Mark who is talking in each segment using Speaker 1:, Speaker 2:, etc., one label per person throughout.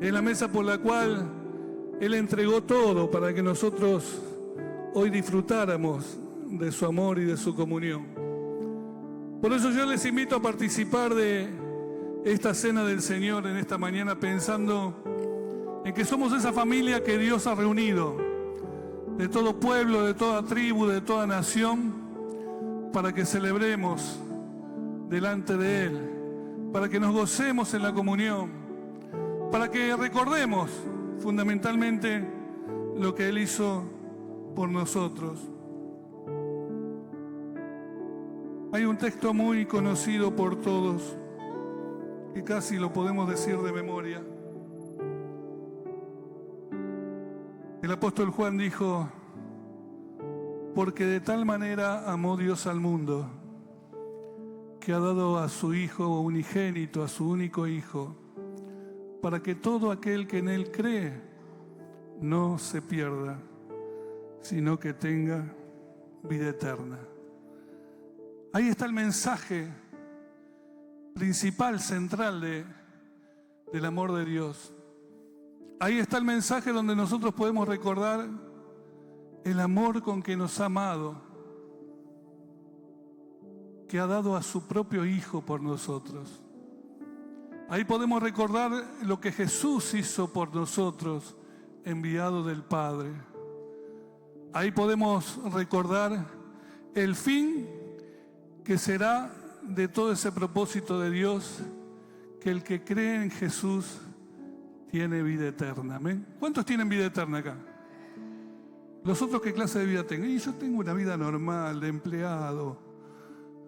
Speaker 1: Es la mesa por la cual Él entregó todo para que nosotros hoy disfrutáramos de su amor y de su comunión. Por eso yo les invito a participar de esta cena del Señor en esta mañana, pensando en que somos esa familia que Dios ha reunido, de todo pueblo, de toda tribu, de toda nación, para que celebremos delante de Él, para que nos gocemos en la comunión, para que recordemos fundamentalmente lo que Él hizo por nosotros. Hay un texto muy conocido por todos, que casi lo podemos decir de memoria. El apóstol Juan dijo: porque de tal manera amó Dios al mundo, que ha dado a su Hijo unigénito, a su único Hijo, para que todo aquel que en Él cree no se pierda, sino que tenga vida eterna. Ahí está el mensaje principal, central del amor de Dios. Ahí está el mensaje donde nosotros podemos recordar el amor con que nos ha amado, que ha dado a su propio Hijo por nosotros. Ahí podemos recordar lo que Jesús hizo por nosotros, enviado del Padre. Ahí podemos recordar el fin que será de todo ese propósito de Dios, que el que cree en Jesús tiene vida eterna. ¿Amén? ¿Cuántos tienen vida eterna acá? ¿Los otros qué clase de vida tienen? Y yo tengo una vida normal, de empleado.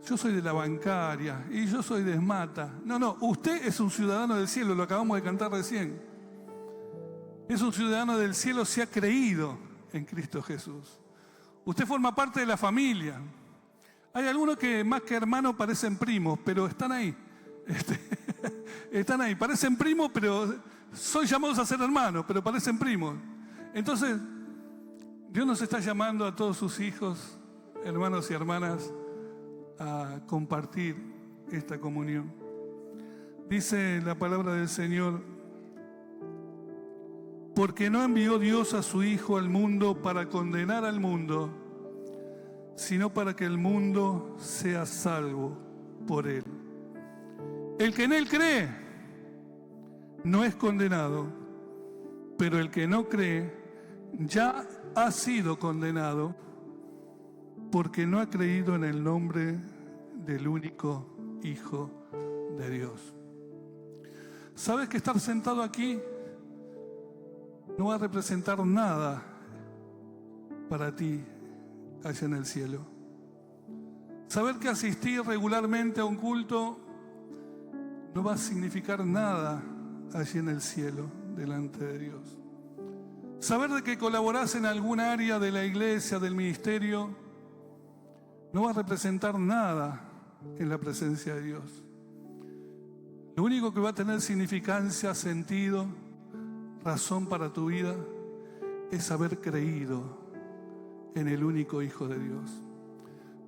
Speaker 1: Yo soy de la bancaria y yo soy de Esmata. No, usted es un ciudadano del cielo, lo acabamos de cantar recién. Es un ciudadano del cielo si ha creído en Cristo Jesús. Usted forma parte de la familia. Hay algunos que más que hermanos parecen primos, pero están ahí. Están ahí, parecen primos, pero son llamados a ser hermanos, pero parecen primos. Entonces, Dios nos está llamando a todos sus hijos, hermanos y hermanas, a compartir esta comunión. Dice la palabra del Señor: porque no envió Dios a su Hijo al mundo para condenar al mundo, sino para que el mundo sea salvo por Él. El que en Él cree no es condenado, pero el que no cree ya ha sido condenado, porque no ha creído en el nombre del único Hijo de Dios. ¿Sabes que estar sentado aquí no va a representar nada para ti allá en el cielo? Saber que asistir regularmente a un culto no va a significar nada allí en el cielo, delante de Dios. Saber de que colaborás en algún área de la iglesia, del ministerio, no va a representar nada en la presencia de Dios. Lo único que va a tener significancia, sentido, razón para tu vida es haber creído en el único Hijo de Dios.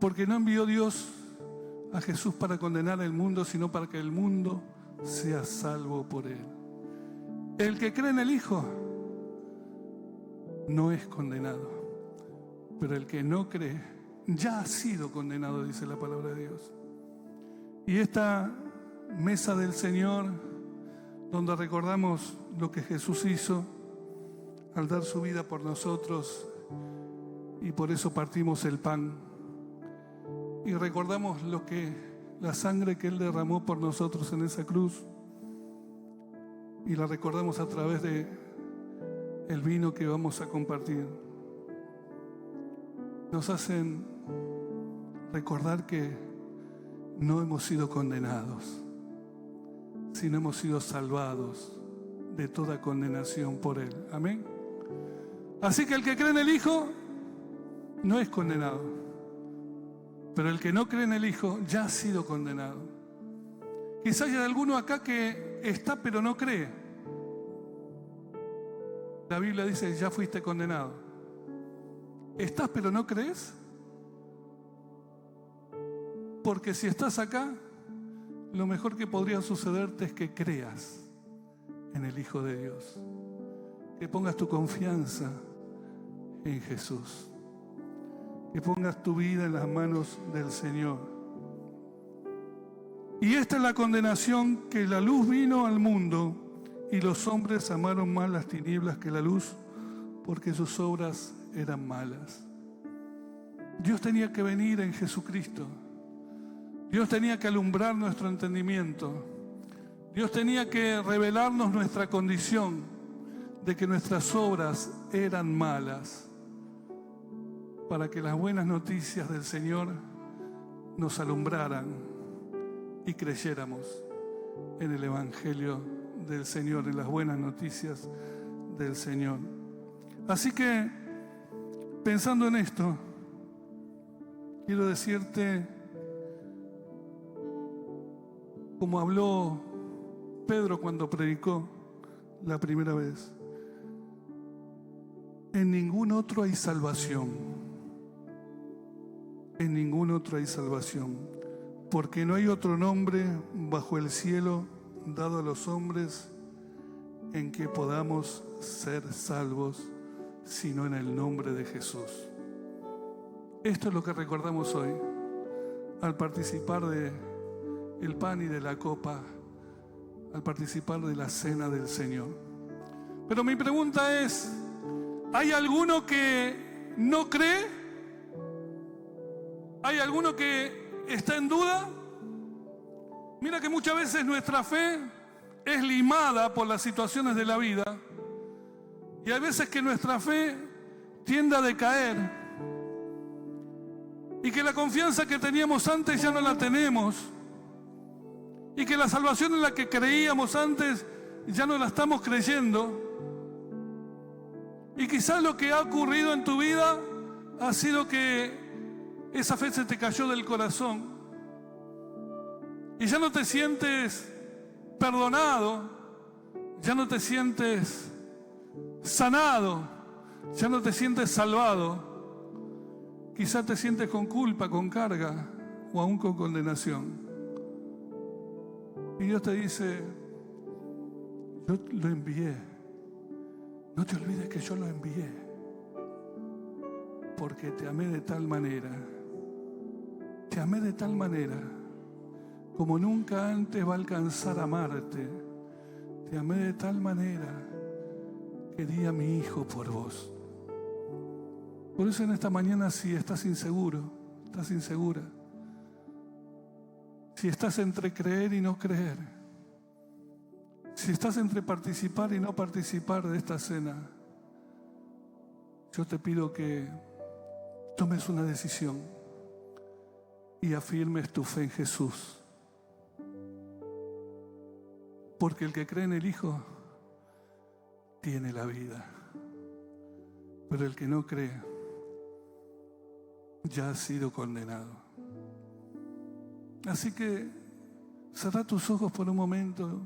Speaker 1: Porque no envió Dios a Jesús para condenar el mundo, sino para que el mundo sea salvo por Él. El que cree en el Hijo no es condenado, pero el que no cree ya ha sido condenado, dice la palabra de Dios. Y esta mesa del Señor, donde recordamos lo que Jesús hizo al dar su vida por nosotros, y por eso partimos el pan y recordamos la sangre que Él derramó por nosotros en esa cruz, y la recordamos a través de el vino que vamos a compartir. Nos hacen recordar que no hemos sido condenados, sino hemos sido salvados de toda condenación por Él. Amén. Así que el que cree en el Hijo no es condenado, pero el que no cree en el Hijo ya ha sido condenado. Quizás haya alguno acá que está pero no cree. La Biblia dice: ya fuiste condenado. ¿Estás pero no crees? Porque si estás acá, lo mejor que podría sucederte es que creas en el Hijo de Dios. Que pongas tu confianza en Jesús. Que pongas tu vida en las manos del Señor. Y esta es la condenación, que la luz vino al mundo y los hombres amaron más las tinieblas que la luz, porque sus obras eran malas. Dios tenía que venir en Jesucristo. Dios tenía que alumbrar nuestro entendimiento. Dios tenía que revelarnos nuestra condición de que nuestras obras eran malas, para que las buenas noticias del Señor nos alumbraran y creyéramos en el Evangelio del Señor, en las buenas noticias del Señor. Así que, pensando en esto, quiero decirte, como habló Pedro cuando predicó la primera vez: en ningún otro hay salvación. En ningún otro hay salvación, porque no hay otro nombre bajo el cielo dado a los hombres en que podamos ser salvos, sino en el nombre de Jesús. Esto es lo que recordamos hoy al participar del pan y de la copa, al participar de la cena del Señor. Pero mi pregunta es: ¿hay alguno que no cree? ¿Hay alguno que está en duda? Mira que muchas veces nuestra fe es limada por las situaciones de la vida, y hay veces que nuestra fe tiende a decaer y que la confianza que teníamos antes ya no la tenemos, y que la salvación en la que creíamos antes ya no la estamos creyendo. Y quizás lo que ha ocurrido en tu vida ha sido que esa fe se te cayó del corazón y ya no te sientes perdonado, ya no te sientes sanado, ya no te sientes salvado. Quizás te sientes con culpa, con carga o aún con condenación. Y Dios te dice: yo lo envié. No te olvides que yo lo envié, porque te amé de tal manera, como nunca antes va a alcanzar a amarte. Te amé de tal manera que di a mi Hijo por vos. Por eso en esta mañana, si estás inseguro, estás insegura, si estás entre creer y no creer, si estás entre participar y no participar de esta cena, yo te pido que tomes una decisión y afirmes tu fe en Jesús. Porque el que cree en el Hijo tiene la vida, pero el que no cree ya ha sido condenado. Así que cerrá tus ojos por un momento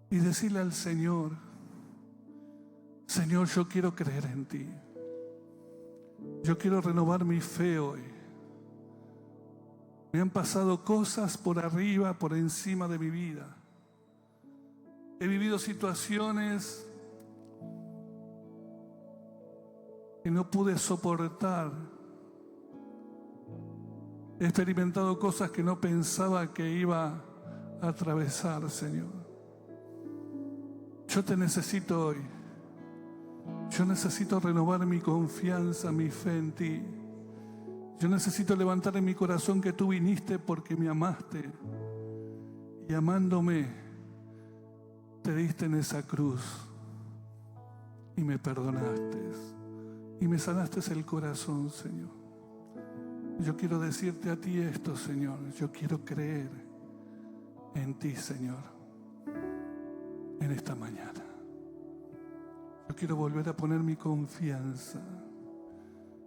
Speaker 1: y decirle al Señor: Señor, yo quiero creer en ti. Yo quiero renovar mi fe hoy. Me han pasado cosas por arriba, por encima de mi vida. He vivido situaciones que no pude soportar. He experimentado cosas que no pensaba que iba a atravesar, Señor. Yo te necesito hoy. Yo necesito renovar mi confianza, mi fe en ti. Yo necesito levantar en mi corazón que tú viniste porque me amaste. Y amándome, te diste en esa cruz y me perdonaste. Y me sanaste el corazón, Señor. Yo quiero decirte a ti esto, Señor. Yo quiero creer en ti, Señor, en esta mañana. Yo quiero volver a poner mi confianza.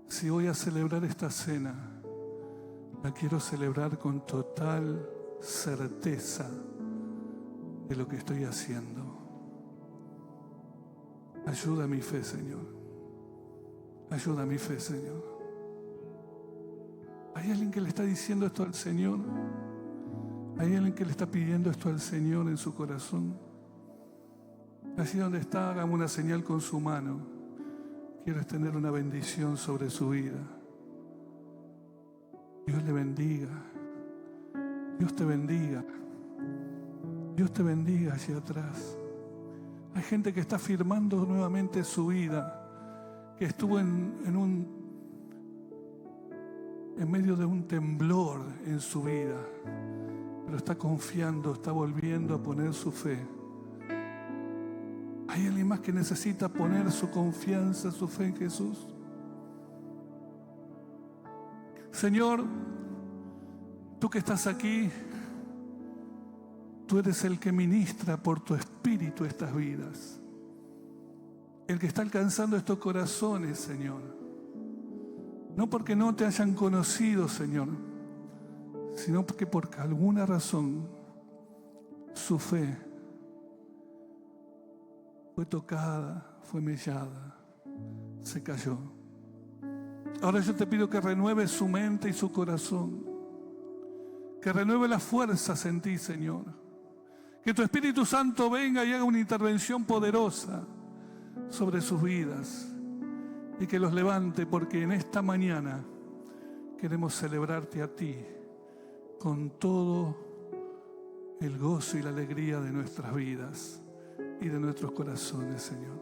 Speaker 1: Si voy a celebrar esta cena, la quiero celebrar con total certeza de lo que estoy haciendo. Ayuda mi fe, Señor. Ayuda mi fe, Señor. ¿Hay alguien que le está diciendo esto al Señor? ¿Hay alguien que le está pidiendo esto al Señor en su corazón? Allí donde está, hagamos una señal con su mano. Quiero extender una bendición sobre su vida. Dios le bendiga. Dios te bendiga. Dios te bendiga allí atrás. Hay gente que está firmando nuevamente su vida, que estuvo en medio de un temblor en su vida, pero está confiando, está volviendo a poner su fe. ¿Hay alguien más que necesita poner su confianza, su fe en Jesús? Señor, tú que estás aquí, tú eres el que ministra por tu Espíritu estas vidas. El que está alcanzando estos corazones, Señor. No porque no te hayan conocido, Señor, sino porque por alguna razón su fe fue tocada, fue mellada, se cayó. Ahora yo te pido que renueves su mente y su corazón, que renueve las fuerzas en ti, Señor. Que tu Espíritu Santo venga y haga una intervención poderosa sobre sus vidas y que los levante, porque en esta mañana queremos celebrarte a ti con todo el gozo y la alegría de nuestras vidas y de nuestros corazones, Señor.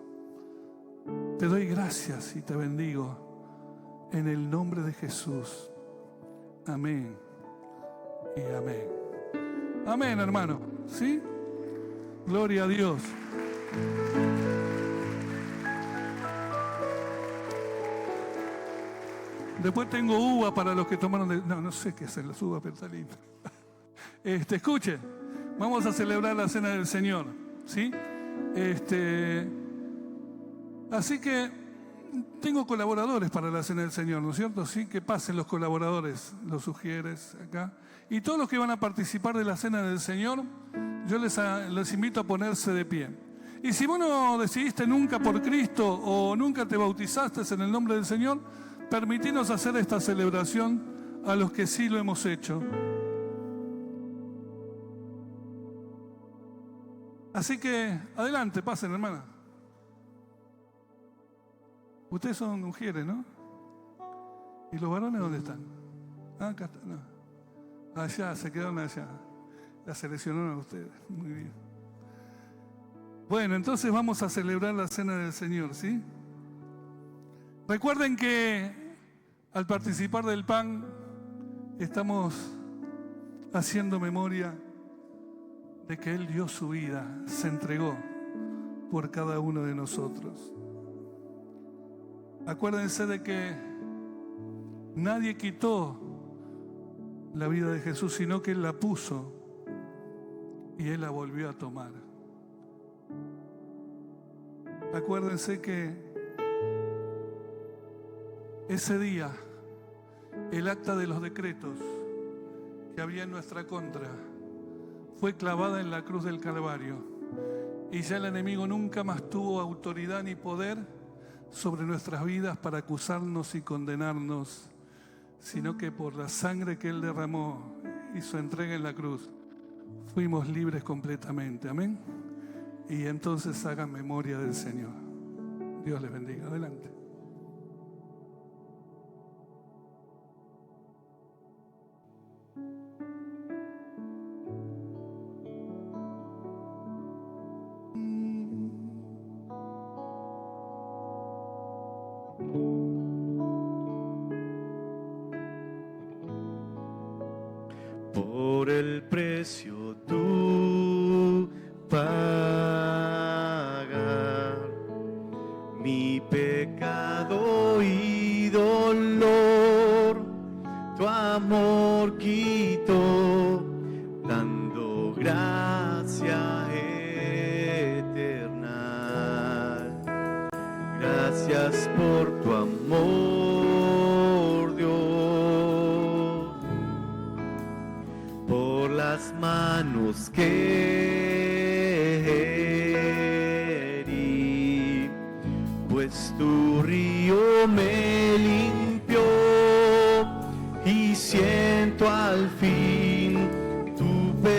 Speaker 1: Te doy gracias y te bendigo en el nombre de Jesús. Amén y amén. Amén, hermano. ¿Sí? Gloria a Dios. Después tengo uva para los que tomaron no sé qué hacen las uvas, pero está lindo. Escuche, vamos a celebrar la cena del Señor, ¿sí? Así que tengo colaboradores para la cena del Señor, ¿no es cierto? Sí, que pasen los colaboradores, los sugieres acá. Y todos los que van a participar de la cena del Señor, yo les invito a ponerse de pie. Y si vos no decidiste nunca por Cristo o nunca te bautizaste en el nombre del Señor, permitinos hacer esta celebración a los que sí lo hemos hecho. Así que adelante, pasen, hermana. Ustedes son mujeres, ¿no? ¿Y los varones dónde están? Ah, acá están. No. Allá, se quedaron allá. La seleccionaron a ustedes. Muy bien. Bueno, entonces vamos a celebrar la cena del Señor, ¿sí? Recuerden que al participar del pan estamos haciendo memoria de que Él dio su vida, se entregó por cada uno de nosotros. Acuérdense de que nadie quitó la vida de Jesús, sino que Él la puso y Él la volvió a tomar. Acuérdense que ese día el acta de los decretos que había en nuestra contra fue clavada en la cruz del Calvario, y ya el enemigo nunca más tuvo autoridad ni poder sobre nuestras vidas para acusarnos y condenarnos, sino que por la sangre que Él derramó y su entrega en la cruz fuimos libres completamente. Amén. Y entonces hagan memoria del Señor. Dios les bendiga. Adelante.
Speaker 2: Por el precio tú pagar mi pecado y dolor, tu amor quitó, dando gracia eterna. Gracias por tu amor, Dios, por las manos que herí, pues tu río me limpió y siento al fin tu perdón.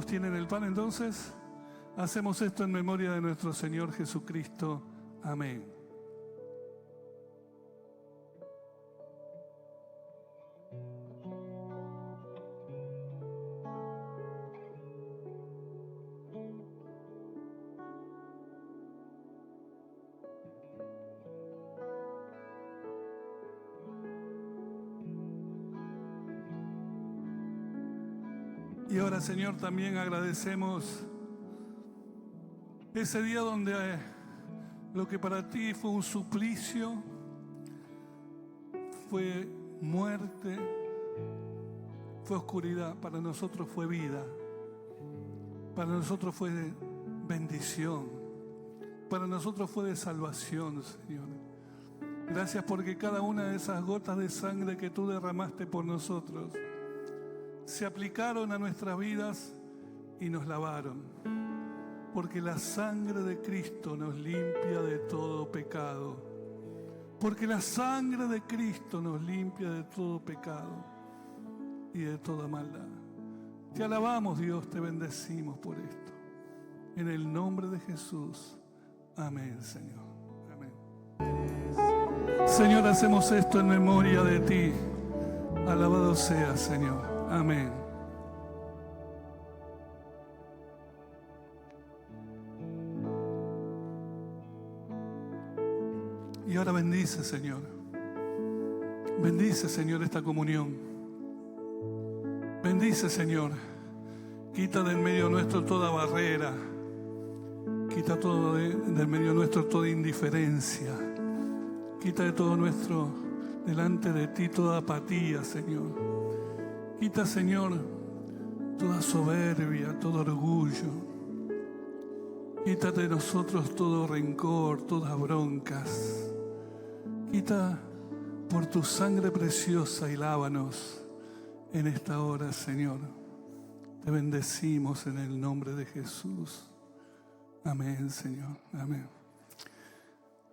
Speaker 1: ¿Todos tienen el pan entonces? Hacemos esto en memoria de nuestro Señor Jesucristo. Amén. Y ahora, Señor, también agradecemos ese día donde lo que para ti fue un suplicio, fue muerte, fue oscuridad, para nosotros fue vida, para nosotros fue bendición, para nosotros fue de salvación, Señor. Gracias porque cada una de esas gotas de sangre que tú derramaste por nosotros se aplicaron a nuestras vidas y nos lavaron, porque la sangre de Cristo nos limpia de todo pecado, porque la sangre de Cristo nos limpia de todo pecado y de toda maldad. Te alabamos, Dios, te bendecimos por esto, en el nombre de Jesús. Amén, Señor. Amén. Señor, hacemos esto en memoria de ti. Alabado seas, Señor. Amén. Y ahora bendice, Señor. Bendice, Señor, esta comunión. Bendice, Señor. Quita del medio nuestro toda barrera. Quita todo del medio nuestro toda indiferencia. Quita de todo nuestro, delante de ti, toda apatía, Señor. Quita, Señor, toda soberbia, todo orgullo. Quita de nosotros todo rencor, todas broncas. Quita por tu sangre preciosa y lávanos en esta hora, Señor. Te bendecimos en el nombre de Jesús. Amén, Señor. Amén.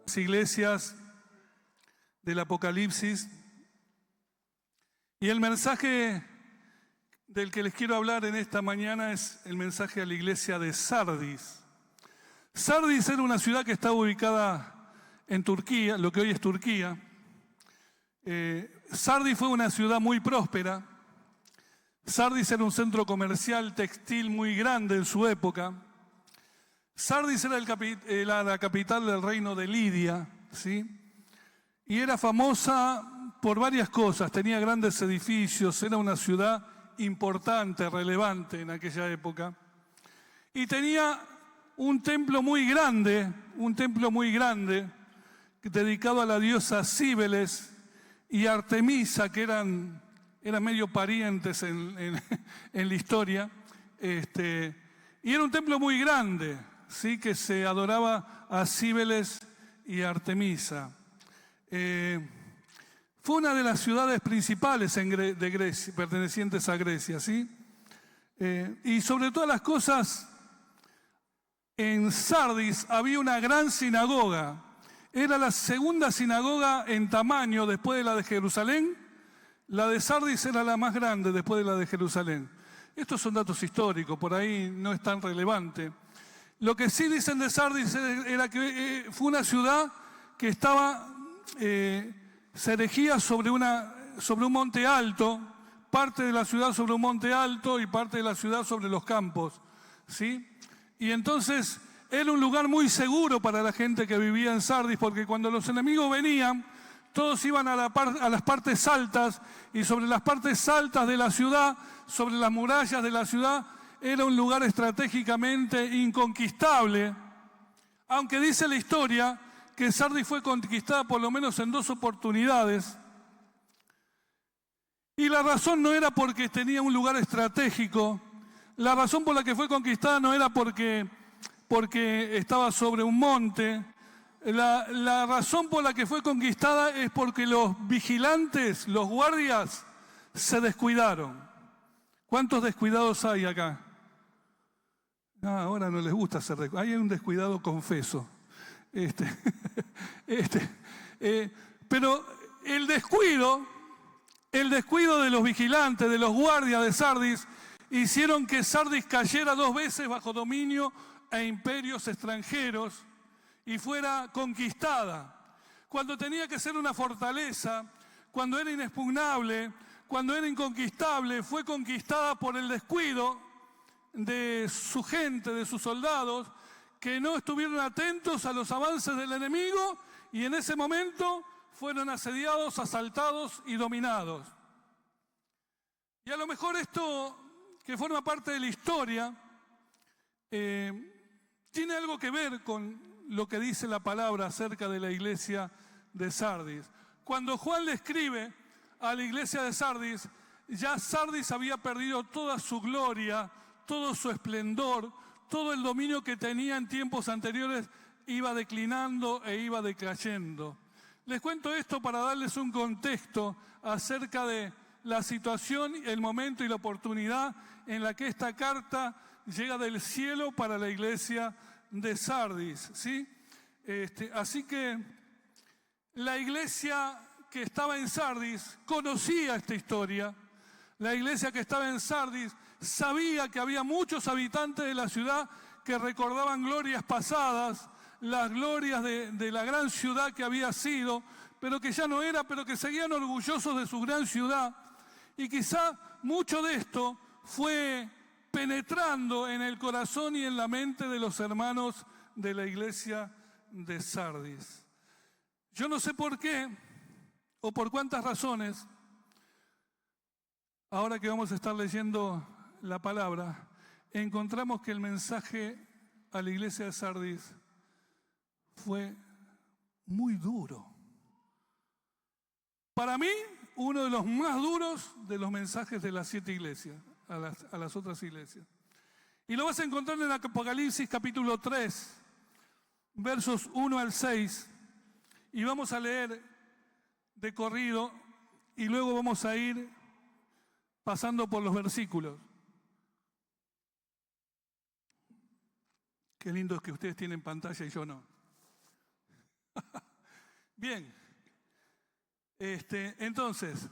Speaker 1: Las iglesias del Apocalipsis, y el mensaje del que les quiero hablar en esta mañana es el mensaje a la iglesia de Sardis. Sardis era una ciudad que estaba ubicada en Turquía, lo que hoy es Turquía. Sardis fue una ciudad muy próspera. Sardis era un centro comercial textil muy grande en su época. Sardis era la capital del reino de Lidia, ¿sí? Y era famosa por varias cosas. Tenía grandes edificios, era una ciudad importante, relevante en aquella época. Y tenía un templo muy grande dedicado a la diosa Cíbeles y Artemisa, que eran medio parientes en la historia. Y era un templo muy grande, ¿sí? Que se adoraba a Cíbeles y Artemisa. Fue una de las ciudades principales de Grecia, pertenecientes a Grecia, ¿sí? Y sobre todas las cosas, en Sardis había una gran sinagoga. Era la segunda sinagoga en tamaño después de la de Jerusalén. La de Sardis era la más grande después de la de Jerusalén. Estos son datos históricos, por ahí no es tan relevante. Lo que sí dicen de Sardis era que fue una ciudad que estaba... se erigía sobre un monte alto, parte de la ciudad sobre un monte alto y parte de la ciudad sobre los campos, ¿sí? Y entonces era un lugar muy seguro para la gente que vivía en Sardis, porque cuando los enemigos venían, todos iban a las partes altas, y sobre las partes altas de la ciudad, sobre las murallas de la ciudad, era un lugar estratégicamente inconquistable, aunque dice la historia que Sardis fue conquistada por lo menos en 2 oportunidades. Y la razón no era porque tenía un lugar estratégico. La razón por la que fue conquistada no era porque estaba sobre un monte. La razón por la que fue conquistada es porque los vigilantes, los guardias, se descuidaron. ¿Cuántos descuidados hay acá? Ahora no les gusta ser descuidados. Hay un descuidado confeso. Pero el descuido de los vigilantes, de los guardias de Sardis, hicieron que Sardis cayera 2 veces bajo dominio e imperios extranjeros y fuera conquistada. Cuando tenía que ser una fortaleza, cuando era inexpugnable, cuando era inconquistable, fue conquistada por el descuido de su gente, de sus soldados, que no estuvieron atentos a los avances del enemigo y en ese momento fueron asediados, asaltados y dominados. Y a lo mejor esto, que forma parte de la historia, tiene algo que ver con lo que dice la palabra acerca de la iglesia de Sardis. Cuando Juan le escribe a la iglesia de Sardis, ya Sardis había perdido toda su gloria, todo su esplendor, todo el dominio que tenía en tiempos anteriores iba declinando e iba decayendo. Les cuento esto para darles un contexto acerca de la situación, el momento y la oportunidad en la que esta carta llega del cielo para la iglesia de Sardis, ¿sí? Así que la iglesia que estaba en Sardis conocía esta historia. La iglesia que estaba en Sardis sabía que había muchos habitantes de la ciudad que recordaban glorias pasadas, las glorias de la gran ciudad que había sido, pero que ya no era, pero que seguían orgullosos de su gran ciudad. Y quizá mucho de esto fue penetrando en el corazón y en la mente de los hermanos de la iglesia de Sardis. Yo no sé por qué o por cuántas razones, ahora que vamos a estar leyendo la palabra, encontramos que el mensaje a la iglesia de Sardis fue muy duro. Para mí, uno de los más duros de los mensajes de las 7 iglesias, a las otras iglesias. Y lo vas a encontrar en Apocalipsis capítulo 3, versos 1 al 6. Y vamos a leer de corrido y luego vamos a ir pasando por los versículos. Qué lindo es que ustedes tienen pantalla y yo no. Bien. Entonces,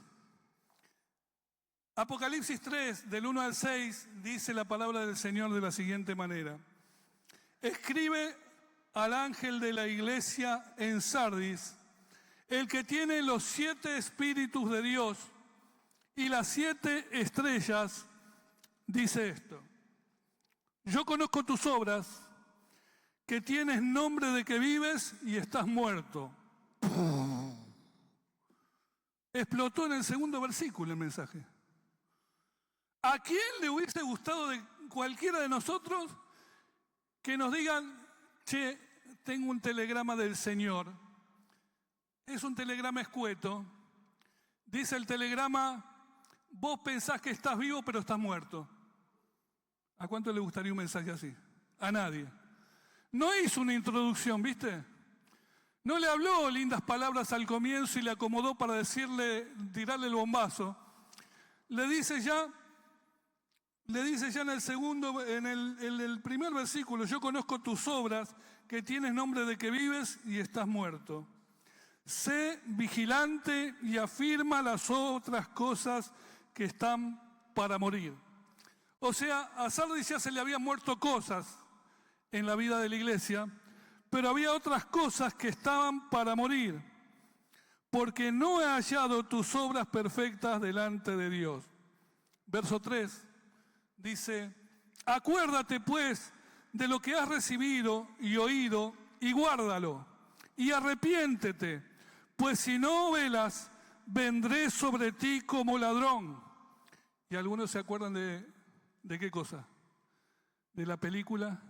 Speaker 1: Apocalipsis 3, del 1 al 6, dice la palabra del Señor de la siguiente manera. Escribe al ángel de la iglesia en Sardis, el que tiene los 7 espíritus de Dios y las 7 estrellas, dice esto. Yo conozco tus obras, que tienes nombre de que vives y estás muerto. Explotó en el segundo versículo el mensaje. ¿A quién le hubiese gustado de cualquiera de nosotros que nos digan, che, tengo un telegrama del Señor? Es un telegrama escueto. Dice el telegrama, vos pensás que estás vivo pero estás muerto. ¿A cuánto le gustaría un mensaje así? A nadie. No hizo una introducción, ¿viste? No le habló lindas palabras al comienzo y le acomodó para tirarle el bombazo. Le dice ya en el segundo, en el primer versículo, yo conozco tus obras, que tienes nombre de que vives y estás muerto. Sé vigilante y afirma las otras cosas que están para morir. O sea, a Sardis ya se le habían muerto cosas en la vida de la iglesia, pero había otras cosas que estaban para morir, porque no he hallado tus obras perfectas delante de Dios. Verso 3 dice, acuérdate pues de lo que has recibido y oído y guárdalo y arrepiéntete, pues si no velas, vendré sobre ti como ladrón. Y algunos se acuerdan de qué cosa, de la película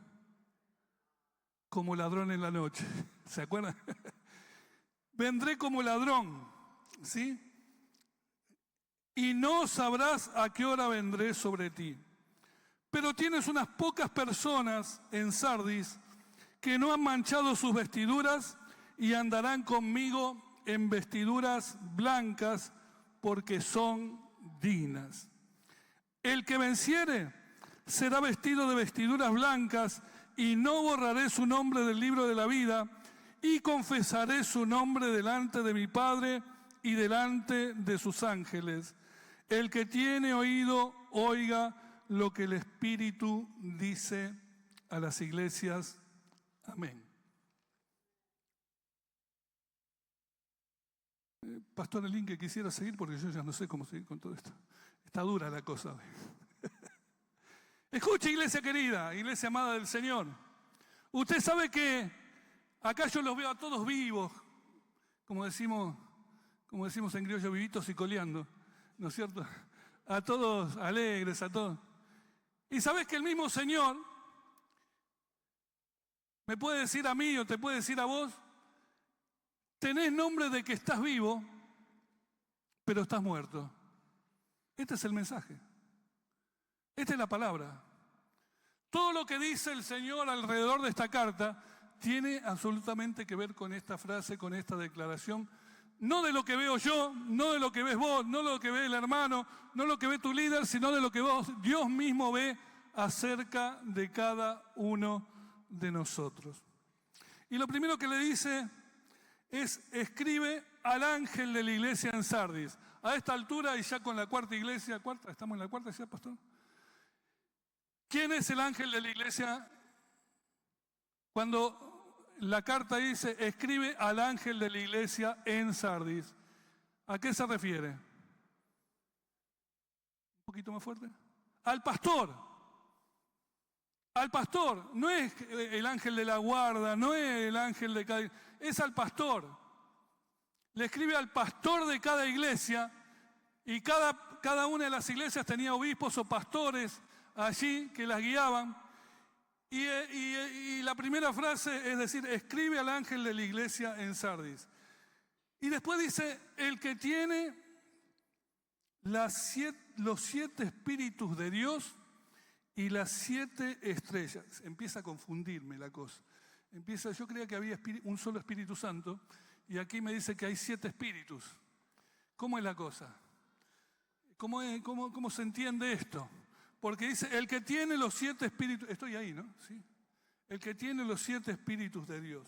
Speaker 1: Como ladrón en la noche. ¿Se acuerdan? Vendré como ladrón, ¿sí? Y no sabrás a qué hora vendré sobre ti. Pero tienes unas pocas personas en Sardis que no han manchado sus vestiduras y andarán conmigo en vestiduras blancas porque son dignas. El que venciere será vestido de vestiduras blancas y no borraré su nombre del libro de la vida y confesaré su nombre delante de mi Padre y delante de sus ángeles. El que tiene oído, oiga lo que el Espíritu dice a las iglesias. Amén. Pastor Elín, que quisiera seguir porque yo ya no sé cómo seguir con todo esto. Está dura la cosa. Escuche, iglesia querida, iglesia amada del Señor. Usted sabe que acá yo los veo a todos vivos, como decimos en criollo, vivitos y coleando, ¿no es cierto? A todos alegres, a todos. Y sabes que el mismo Señor me puede decir a mí o te puede decir a vos: tenés nombre de que estás vivo, pero estás muerto. Este es el mensaje. Esta es la palabra. Todo lo que dice el Señor alrededor de esta carta tiene absolutamente que ver con esta frase, con esta declaración. No de lo que veo yo, no de lo que ves vos, no de lo que ve el hermano, no de lo que ve tu líder, sino de lo que Dios mismo ve acerca de cada uno de nosotros. Y lo primero que le dice es: escribe al ángel de la iglesia en Sardis. A esta altura, y ya con la cuarta iglesia, ¿estamos en la cuarta ya, pastor? ¿Quién es el ángel de la iglesia? Cuando la carta dice: escribe al ángel de la iglesia en Sardis, ¿a qué se refiere? ¿Un poquito más fuerte? Al pastor. Al pastor. No es el ángel de la guarda, no es el ángel de cada... Es al pastor. Le escribe al pastor de cada iglesia, y cada una de las iglesias tenía obispos o pastores allí que las guiaban. Y la primera frase es decir: escribe al ángel de la iglesia en Sardis. Y después dice: el que tiene los 7 espíritus de Dios y las 7 estrellas. Empieza a confundirme la cosa. Yo creía que había un solo Espíritu Santo, y aquí me dice que hay 7 espíritus. ¿Cómo es la cosa? ¿Cómo se entiende esto? Porque dice: el que tiene los 7 espíritus... Estoy ahí, ¿no? Sí. El que tiene los 7 espíritus de Dios.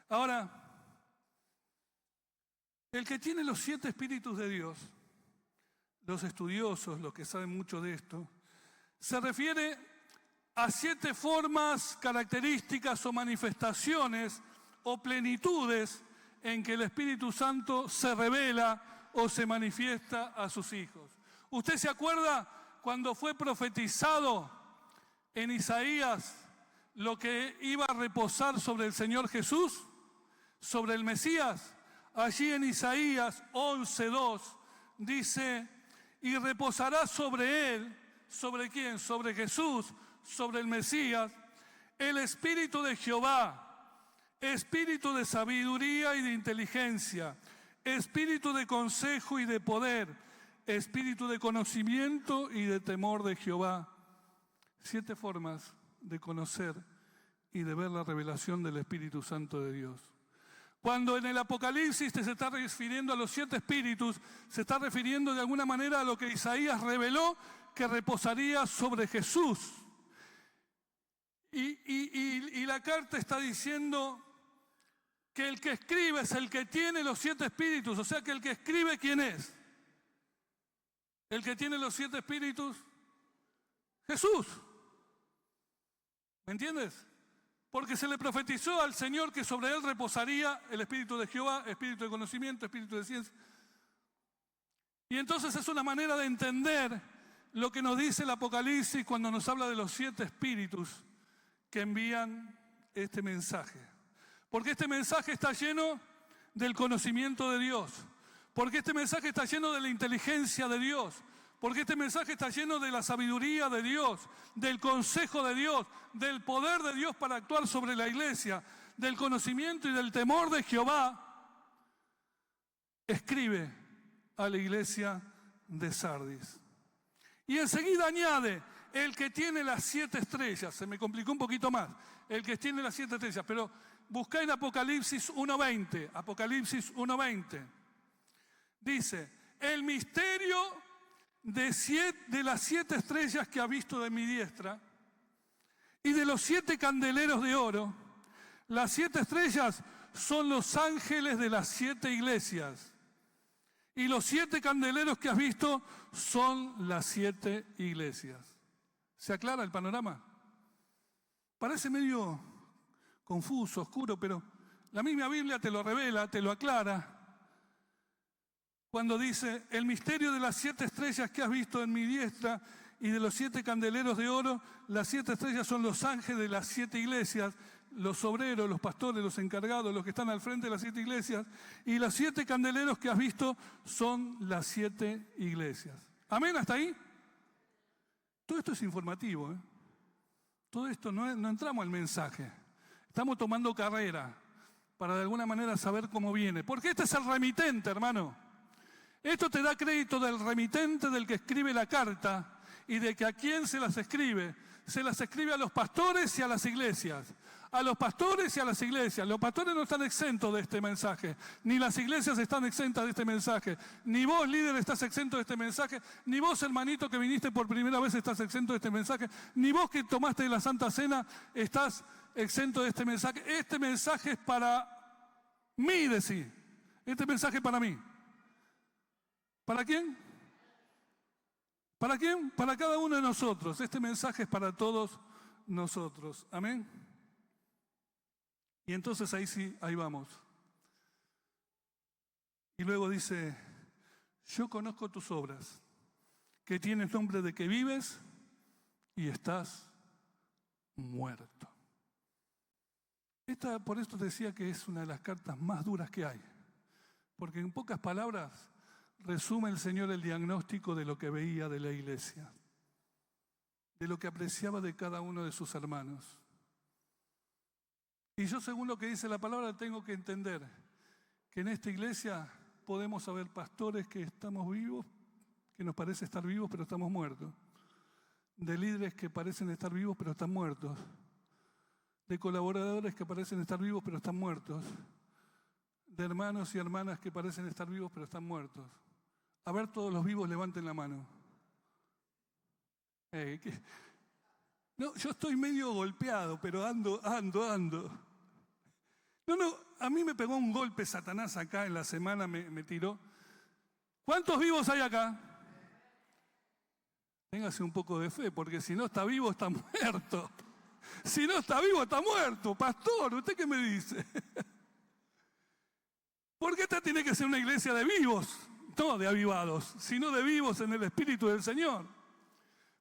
Speaker 1: Ahora, el que tiene los 7 espíritus de Dios, los estudiosos, los que saben mucho de esto, se refiere a 7 formas, características o manifestaciones o plenitudes en que el Espíritu Santo se revela o se manifiesta a sus hijos. ¿Usted se acuerda cuando fue profetizado en Isaías lo que iba a reposar sobre el Señor Jesús, sobre el Mesías? Allí en Isaías 11:2 dice: y reposará sobre él. ¿Sobre quién? Sobre Jesús, sobre el Mesías, el Espíritu de Jehová, Espíritu de sabiduría y de inteligencia, Espíritu de consejo y de poder, Espíritu de conocimiento y de temor de Jehová. 7 formas de conocer y de ver la revelación del Espíritu Santo de Dios. Cuando en el Apocalipsis se está refiriendo a los 7 espíritus, se está refiriendo de alguna manera a lo que Isaías reveló que reposaría sobre Jesús. Y la carta está diciendo que el que escribe es el que tiene los 7 espíritus. O sea que el que escribe, ¿quién es? El que tiene los 7 espíritus, Jesús. ¿Me entiendes? Porque se le profetizó al Señor que sobre él reposaría el Espíritu de Jehová, Espíritu de conocimiento, Espíritu de ciencia. Y entonces es una manera de entender lo que nos dice el Apocalipsis cuando nos habla de los 7 espíritus que envían este mensaje. Porque este mensaje está lleno del conocimiento de Dios. Porque este mensaje está lleno de la inteligencia de Dios. Porque este mensaje está lleno de la sabiduría de Dios, del consejo de Dios, del poder de Dios para actuar sobre la iglesia, del conocimiento y del temor de Jehová. Escribe a la iglesia de Sardis. Y enseguida añade: el que tiene las 7 estrellas. Se me complicó un poquito más. El que tiene las 7 estrellas. Pero buscá en Apocalipsis 1:20. Apocalipsis 1:20. Dice: el misterio de las 7 estrellas que ha visto de mi diestra y de los 7 candeleros de oro. Las 7 estrellas son los ángeles de las 7 iglesias. Y los 7 candeleros que has visto son las 7 iglesias. ¿Se aclara el panorama? Parece medio confuso, oscuro, pero la misma Biblia te lo revela, te lo aclara. Cuando dice, el misterio de las 7 estrellas que has visto en mi diestra y de los 7 candeleros de oro, las 7 estrellas son los ángeles de las 7 iglesias, los obreros, los pastores, los encargados, los que están al frente de las 7 iglesias, y los 7 candeleros que has visto son las 7 iglesias. ¿Amén? ¿Hasta ahí? Todo esto es informativo, ¿eh? Todo esto no entramos al mensaje. Estamos tomando carrera para de alguna manera saber cómo viene. Porque este es el remitente, hermano. Esto te da crédito del remitente, del que escribe la carta, y de que a quién se las escribe. Se las escribe a los pastores y a las iglesias. A los pastores y a las iglesias. Los pastores no están exentos de este mensaje. Ni las iglesias están exentas de este mensaje. Ni vos, líder, estás exento de este mensaje. Ni vos, hermanito, que viniste por primera vez, estás exento de este mensaje. Ni vos que tomaste la Santa Cena, estás exento de este mensaje. Este mensaje es para mí, decí. Este mensaje es para mí. ¿Para quién? ¿Para quién? Para cada uno de nosotros. Este mensaje es para todos nosotros. Amén. Y entonces ahí sí, ahí vamos. Y luego dice, yo conozco tus obras, que tienes nombre de que vives y estás muerto. Por esto decía que es una de las cartas más duras que hay. Porque en pocas palabras resume el Señor el diagnóstico de lo que veía de la iglesia, de lo que apreciaba de cada uno de sus hermanos. Y yo, según lo que dice la palabra, tengo que entender que en esta iglesia podemos haber pastores que estamos vivos, que nos parece estar vivos, pero estamos muertos. De líderes que parecen estar vivos, pero están muertos. De colaboradores que parecen estar vivos, pero están muertos. De hermanos y hermanas que parecen estar vivos, pero están muertos. A ver, todos los vivos levanten la mano. No, yo estoy medio golpeado, pero ando. No, a mí me pegó un golpe Satanás acá en la semana, me tiró. ¿Cuántos vivos hay acá? Téngase un poco de fe, porque si no está vivo, está muerto. Si no está vivo, está muerto. Pastor, ¿usted qué me dice? Porque esta tiene que ser una iglesia de vivos. No de avivados, sino de vivos en el Espíritu del Señor.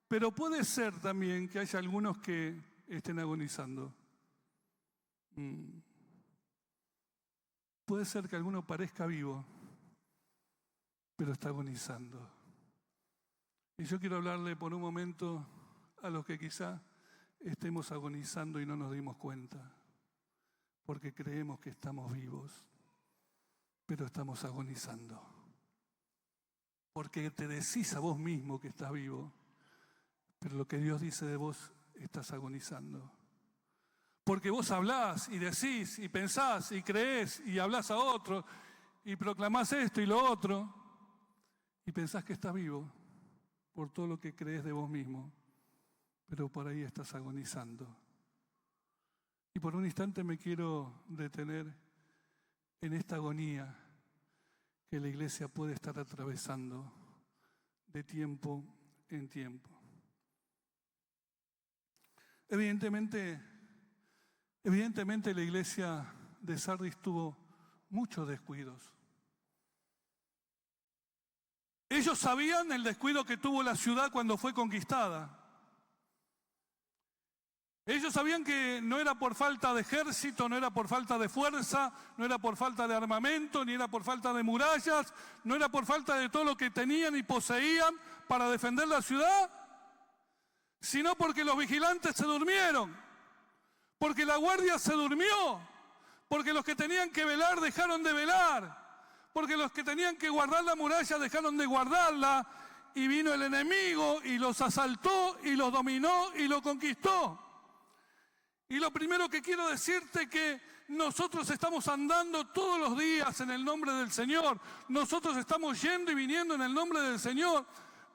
Speaker 1: Pero puede ser también que haya algunos que estén agonizando. Puede ser que alguno parezca vivo, pero está agonizando. Y yo quiero hablarle por un momento a los que quizá estemos agonizando y no nos dimos cuenta, porque creemos que estamos vivos, pero estamos agonizando. Porque te decís a vos mismo que estás vivo, pero lo que Dios dice de vos, estás agonizando. Porque vos hablás y decís y pensás y creés y hablás a otro y proclamás esto y lo otro y pensás que estás vivo por todo lo que crees de vos mismo, pero por ahí estás agonizando. Y por un instante me quiero detener en esta agonía que la iglesia puede estar atravesando de tiempo en tiempo. Evidentemente la iglesia de Sardis tuvo muchos descuidos. Ellos sabían el descuido que tuvo la ciudad cuando fue conquistada. Ellos sabían que no era por falta de ejército, no era por falta de fuerza, no era por falta de armamento, ni era por falta de murallas, no era por falta de todo lo que tenían y poseían para defender la ciudad, sino porque los vigilantes se durmieron, porque la guardia se durmió, porque los que tenían que velar dejaron de velar, porque los que tenían que guardar la muralla dejaron de guardarla, y vino el enemigo y los asaltó y los dominó y los conquistó. Y lo primero que quiero decirte es que nosotros estamos andando todos los días en el nombre del Señor. Nosotros estamos yendo y viniendo en el nombre del Señor.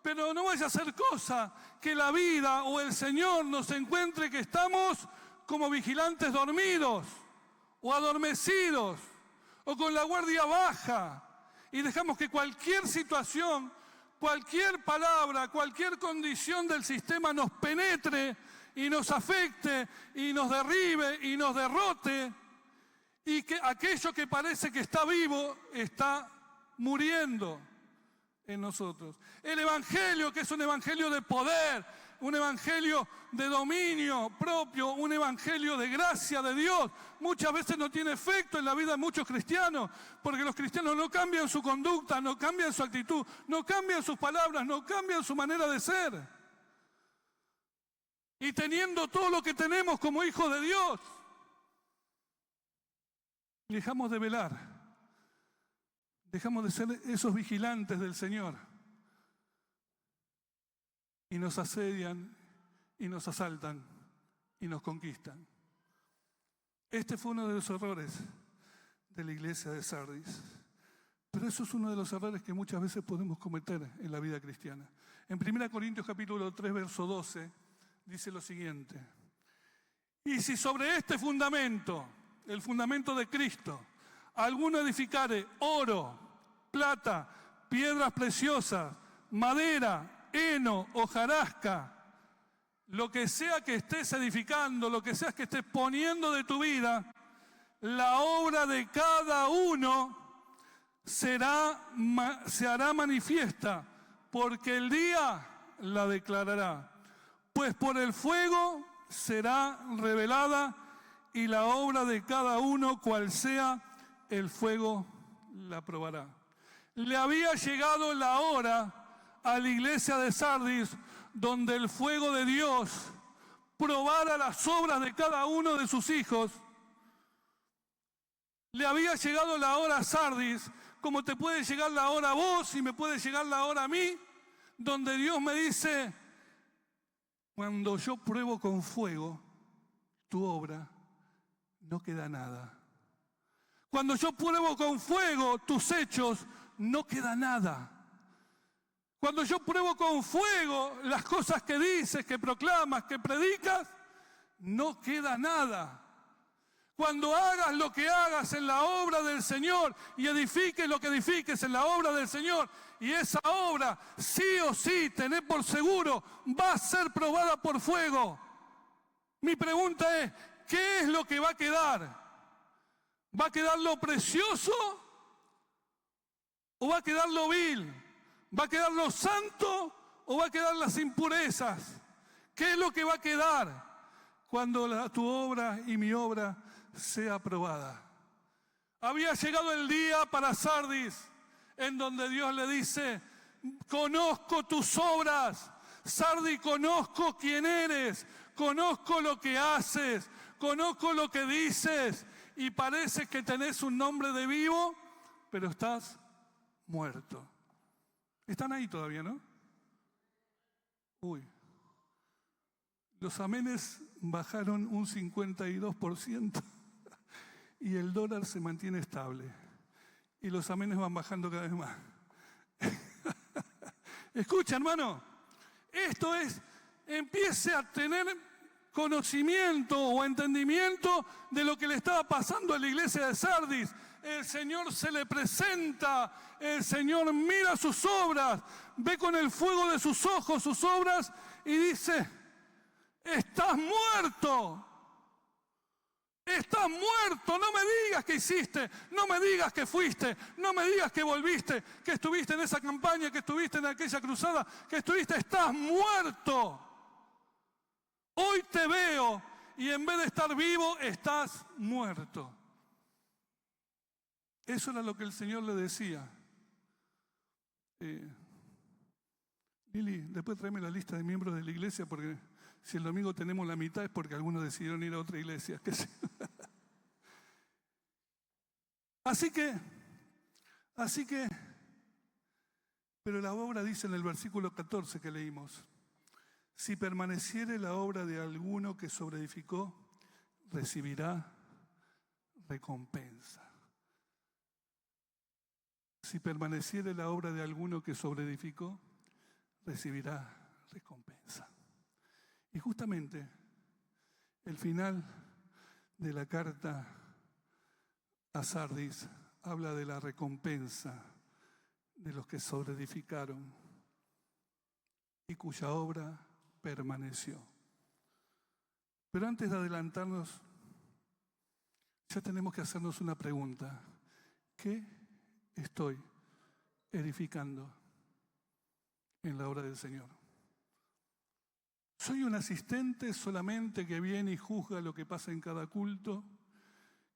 Speaker 1: Pero no vaya a ser cosa que la vida o el Señor nos encuentre que estamos como vigilantes dormidos o adormecidos o con la guardia baja y dejamos que cualquier situación, cualquier palabra, cualquier condición del sistema nos penetre y nos afecte y nos derribe y nos derrote, y que aquello que parece que está vivo está muriendo en nosotros. El evangelio, que es un evangelio de poder, un evangelio de dominio propio, un evangelio de gracia de Dios, muchas veces no tiene efecto en la vida de muchos cristianos, porque los cristianos no cambian su conducta, no cambian su actitud, no cambian sus palabras, no cambian su manera de ser. Y teniendo todo lo que tenemos como hijos de Dios, dejamos de velar. Dejamos de ser esos vigilantes del Señor. Y nos asedian, y nos asaltan, y nos conquistan. Este fue uno de los errores de la iglesia de Sardis. Pero eso es uno de los errores que muchas veces podemos cometer en la vida cristiana. En 1 Corintios capítulo 3, verso 12, dice lo siguiente. Y si sobre este fundamento, el fundamento de Cristo, alguno edificare oro, plata, piedras preciosas, madera, heno, hojarasca, lo que sea que estés edificando, lo que sea que estés poniendo de tu vida, la obra de cada uno se hará manifiesta, porque el día la declarará. Pues por el fuego será revelada, y la obra de cada uno, cual sea, el fuego la probará. Le había llegado la hora a la iglesia de Sardis, donde el fuego de Dios probara las obras de cada uno de sus hijos. Le había llegado la hora a Sardis, como te puede llegar la hora a vos y me puede llegar la hora a mí, donde Dios me dice, cuando yo pruebo con fuego tu obra, no queda nada. Cuando yo pruebo con fuego tus hechos, no queda nada. Cuando yo pruebo con fuego las cosas que dices, que proclamas, que predicas, no queda nada. Cuando hagas lo que hagas en la obra del Señor y edifiques lo que edifiques en la obra del Señor, y esa obra, sí o sí, tened por seguro, va a ser probada por fuego. Mi pregunta es, ¿qué es lo que va a quedar? ¿Va a quedar lo precioso o va a quedar lo vil? ¿Va a quedar lo santo o va a quedar las impurezas? ¿Qué es lo que va a quedar cuando tu obra y mi obra sea aprobada? Había llegado el día para Sardis, en donde Dios le dice, conozco tus obras, Sardis, conozco quién eres, conozco lo que haces, conozco lo que dices, y parece que tenés un nombre de vivo, pero estás muerto. Están ahí todavía, ¿no? Uy. Los amenes bajaron un 52% y el dólar se mantiene estable. Y los amenes van bajando cada vez más. Escucha, hermano, esto es, empiece a tener conocimiento o entendimiento de lo que le estaba pasando a la iglesia de Sardis. El Señor se le presenta, el Señor mira sus obras, ve con el fuego de sus ojos sus obras y dice, estás muerto. Estás muerto, no me digas que hiciste, no me digas que fuiste, no me digas que volviste, que estuviste en esa campaña, que estuviste en aquella cruzada, que estuviste, estás muerto. Hoy te veo y en vez de estar vivo, estás muerto. Eso era lo que el Señor le decía. Lili, después tráeme la lista de miembros de la iglesia, porque si el domingo tenemos la mitad es porque algunos decidieron ir a otra iglesia. Así que, pero la obra dice en el versículo 14 que leímos, si permaneciere la obra de alguno que sobreedificó, recibirá recompensa. Si permaneciere la obra de alguno que sobreedificó, recibirá recompensa. Y justamente el final de la carta a Sardis habla de la recompensa de los que sobreedificaron y cuya obra permaneció. Pero antes de adelantarnos, ya tenemos que hacernos una pregunta. ¿Qué estoy edificando en la obra del Señor? ¿Soy un asistente solamente que viene y juzga lo que pasa en cada culto?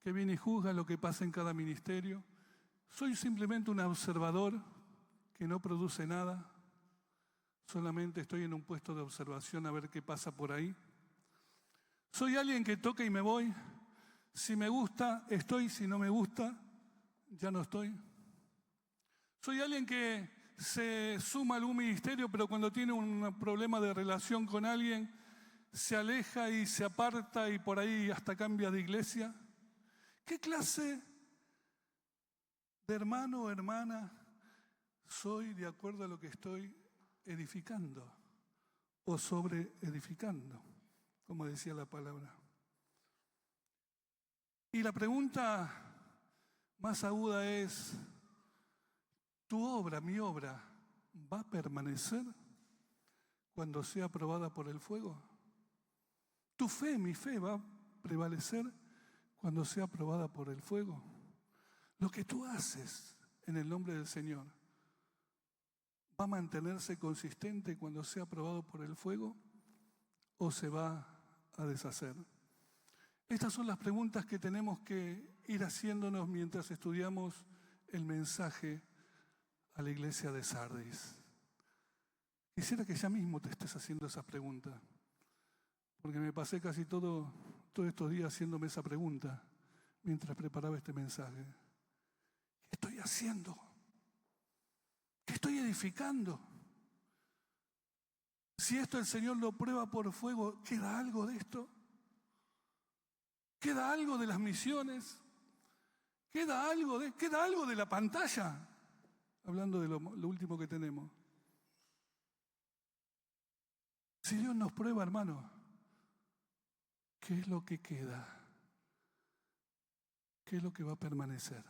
Speaker 1: ¿Que viene y juzga lo que pasa en cada ministerio? ¿Soy simplemente un observador que no produce nada? ¿Solamente estoy en un puesto de observación a ver qué pasa por ahí? ¿Soy alguien que toca y me voy? Si me gusta, estoy. Si no me gusta, ya no estoy. ¿Soy alguien que se suma a algún ministerio, pero cuando tiene un problema de relación con alguien, se aleja y se aparta y por ahí hasta cambia de iglesia? ¿Qué clase de hermano o hermana soy de acuerdo a lo que estoy edificando o sobre edificando, como decía la palabra? Y la pregunta más aguda es, ¿tu obra, mi obra, va a permanecer cuando sea aprobada por el fuego? ¿Tu fe, mi fe, va a prevalecer cuando sea aprobada por el fuego? Lo que tú haces en el nombre del Señor, ¿va a mantenerse consistente cuando sea aprobado por el fuego o se va a deshacer? Estas son las preguntas que tenemos que ir haciéndonos mientras estudiamos el mensaje a la iglesia de Sardis. Quisiera que ya mismo te estés haciendo esa pregunta, porque me pasé casi todos estos días haciéndome esa pregunta mientras preparaba este mensaje. ¿Qué estoy haciendo? ¿Qué estoy edificando? Si esto el Señor lo prueba por fuego, ¿queda algo de esto? ¿Queda algo de las misiones? ¿Queda algo de la pantalla? Hablando de lo último que tenemos. Si Dios nos prueba, hermano, ¿qué es lo que queda? ¿Qué es lo que va a permanecer?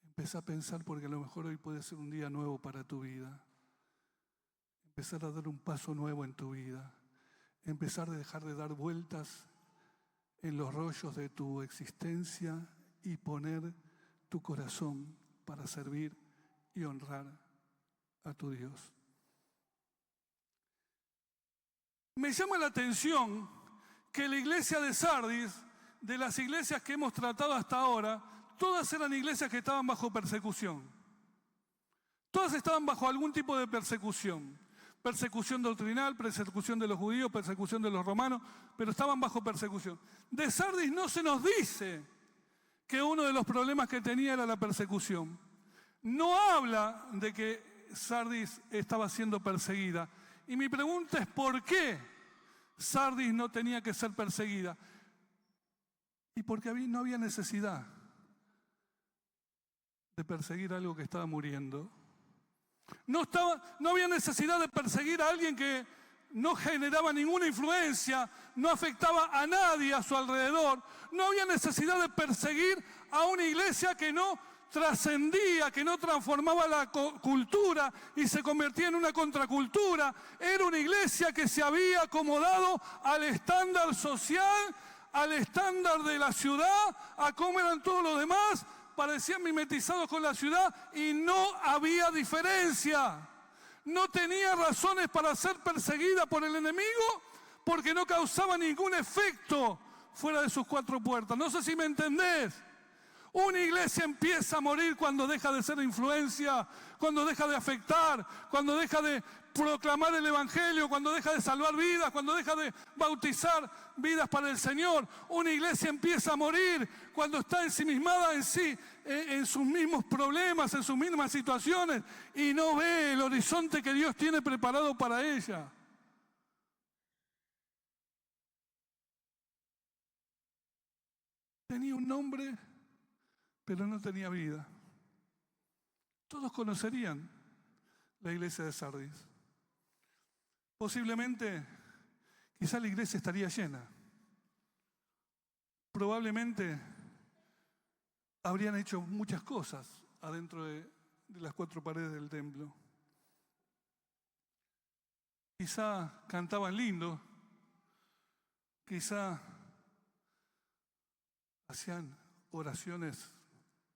Speaker 1: Empezá a pensar, porque a lo mejor hoy puede ser un día nuevo para tu vida. Empezar a dar un paso nuevo en tu vida. Empezar a dejar de dar vueltas en los rollos de tu existencia y poner tu corazón para servir y honrar a tu Dios. Me llama la atención que la iglesia de Sardis, de las iglesias que hemos tratado hasta ahora, todas eran iglesias que estaban bajo persecución. Todas estaban bajo algún tipo de persecución. Persecución doctrinal, persecución de los judíos, persecución de los romanos, pero estaban bajo persecución. De Sardis no se nos dice que uno de los problemas que tenía era la persecución. No habla de que Sardis estaba siendo perseguida. Y mi pregunta es, ¿por qué Sardis no tenía que ser perseguida? Y porque no había necesidad de perseguir algo que estaba muriendo. No había necesidad de perseguir a alguien que no generaba ninguna influencia, no afectaba a nadie a su alrededor. No había necesidad de perseguir a una iglesia que no trascendía, que no transformaba la cultura y se convertía en una contracultura. Era una iglesia que se había acomodado al estándar social, al estándar de la ciudad, a cómo eran todos los demás. Parecían mimetizados con la ciudad y no había diferencia. No tenía razones para ser perseguida por el enemigo porque no causaba ningún efecto fuera de sus cuatro puertas. No sé si me entendés. Una iglesia empieza a morir cuando deja de ser influencia, cuando deja de afectar, cuando deja de proclamar el evangelio, cuando deja de salvar vidas, cuando deja de bautizar vidas para el Señor. Una iglesia empieza a morir cuando está ensimismada en sí, en sus mismos problemas, en sus mismas situaciones y no ve el horizonte que Dios tiene preparado para ella. Tenía un nombre, pero no tenía vida. Todos conocerían la iglesia de Sardis. Posiblemente, quizá la iglesia estaría llena. Probablemente habrían hecho muchas cosas adentro de las cuatro paredes del templo. Quizá cantaban lindo, quizá hacían oraciones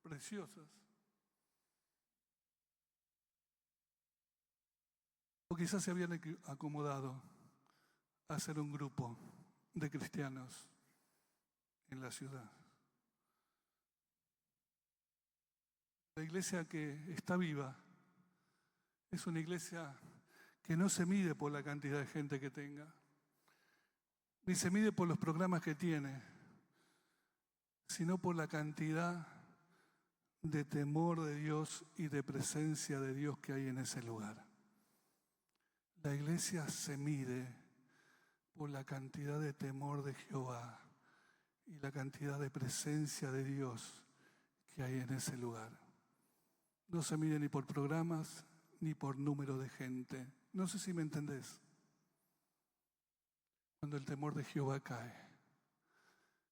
Speaker 1: preciosas, o quizás se habían acomodado a hacer un grupo de cristianos en la ciudad. La iglesia que está viva es una iglesia que no se mide por la cantidad de gente que tenga, ni se mide por los programas que tiene, sino por la cantidad de temor de Dios y de presencia de Dios que hay en ese lugar. La iglesia se mide por la cantidad de temor de Jehová y la cantidad de presencia de Dios que hay en ese lugar. No se mide ni por programas ni por número de gente. No sé si me entendés. Cuando el temor de Jehová cae,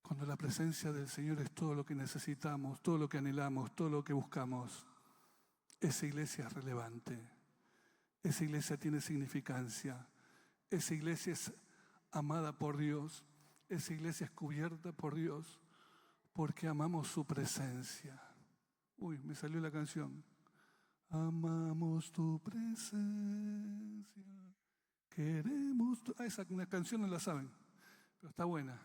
Speaker 1: cuando la presencia del Señor es todo lo que necesitamos, todo lo que anhelamos, todo lo que buscamos, esa iglesia es relevante. Esa iglesia tiene significancia. Esa iglesia es amada por Dios. Esa iglesia es cubierta por Dios porque amamos su presencia. Uy, me salió la canción. Amamos tu presencia. Queremos tu... esa una canción no la saben, pero está buena.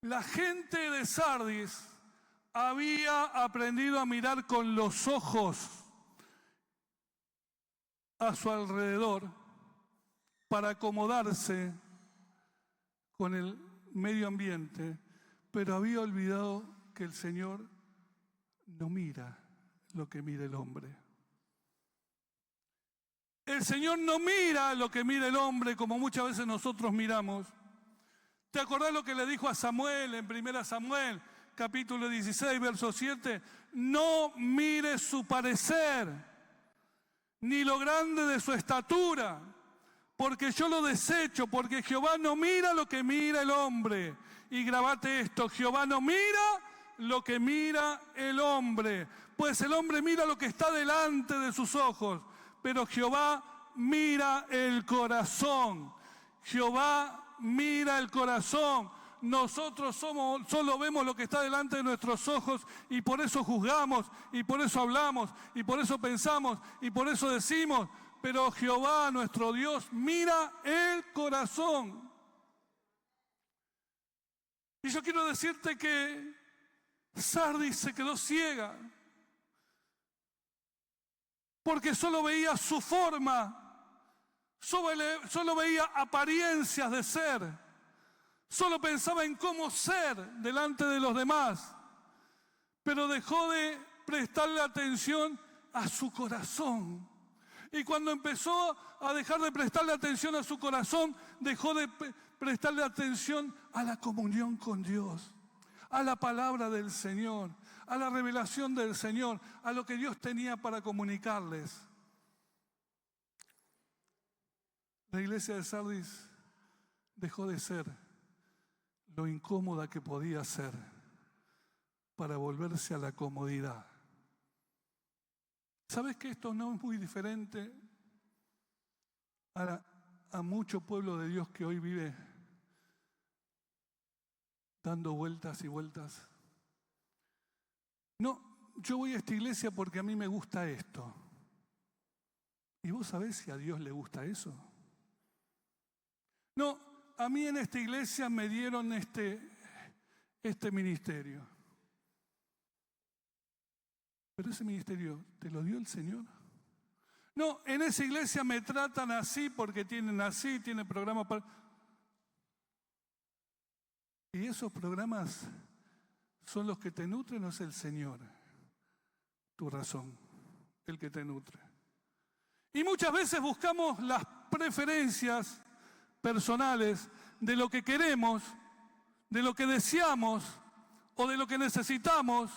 Speaker 1: La gente de Sardis había aprendido a mirar con los ojos a su alrededor para acomodarse con el medio ambiente, pero había olvidado que el Señor no mira lo que mira el hombre. El Señor no mira lo que mira el hombre como muchas veces nosotros miramos. ¿Te acordás lo que le dijo a Samuel en 1 Samuel, capítulo 16, verso 7? No mire su parecer, ni lo grande de su estatura, porque yo lo desecho, porque Jehová no mira lo que mira el hombre. Y grabate esto, Jehová no mira lo que mira el hombre, pues el hombre mira lo que está delante de sus ojos, pero Jehová mira el corazón. Jehová mira el corazón. Nosotros solo vemos lo que está delante de nuestros ojos y por eso juzgamos, y por eso hablamos, y por eso pensamos, y por eso decimos, pero Jehová, nuestro Dios, mira el corazón. Y yo quiero decirte que Sardis se quedó ciega porque solo veía su forma, solo veía apariencias de ser, solo pensaba en cómo ser delante de los demás, pero dejó de prestarle atención a su corazón. Y cuando empezó a dejar de prestarle atención a su corazón, dejó de prestarle atención a la comunión con Dios, a la palabra del Señor, a la revelación del Señor, a lo que Dios tenía para comunicarles. La iglesia de Sardis dejó de ser lo incómoda que podía ser para volverse a la comodidad. ¿Sabes que esto no es muy diferente a mucho pueblo de Dios que hoy vive dando vueltas y vueltas? No, yo voy a esta iglesia porque a mí me gusta esto. ¿Y vos sabés si a Dios le gusta eso? No, a mí en esta iglesia me dieron este ministerio. Pero ese ministerio, ¿te lo dio el Señor? No, en esa iglesia me tratan así porque tienen programas para... ¿Y esos programas son los que te nutren o es el Señor? Tu razón, el que te nutre. Y muchas veces buscamos las preferencias personales de lo que queremos, de lo que deseamos o de lo que necesitamos.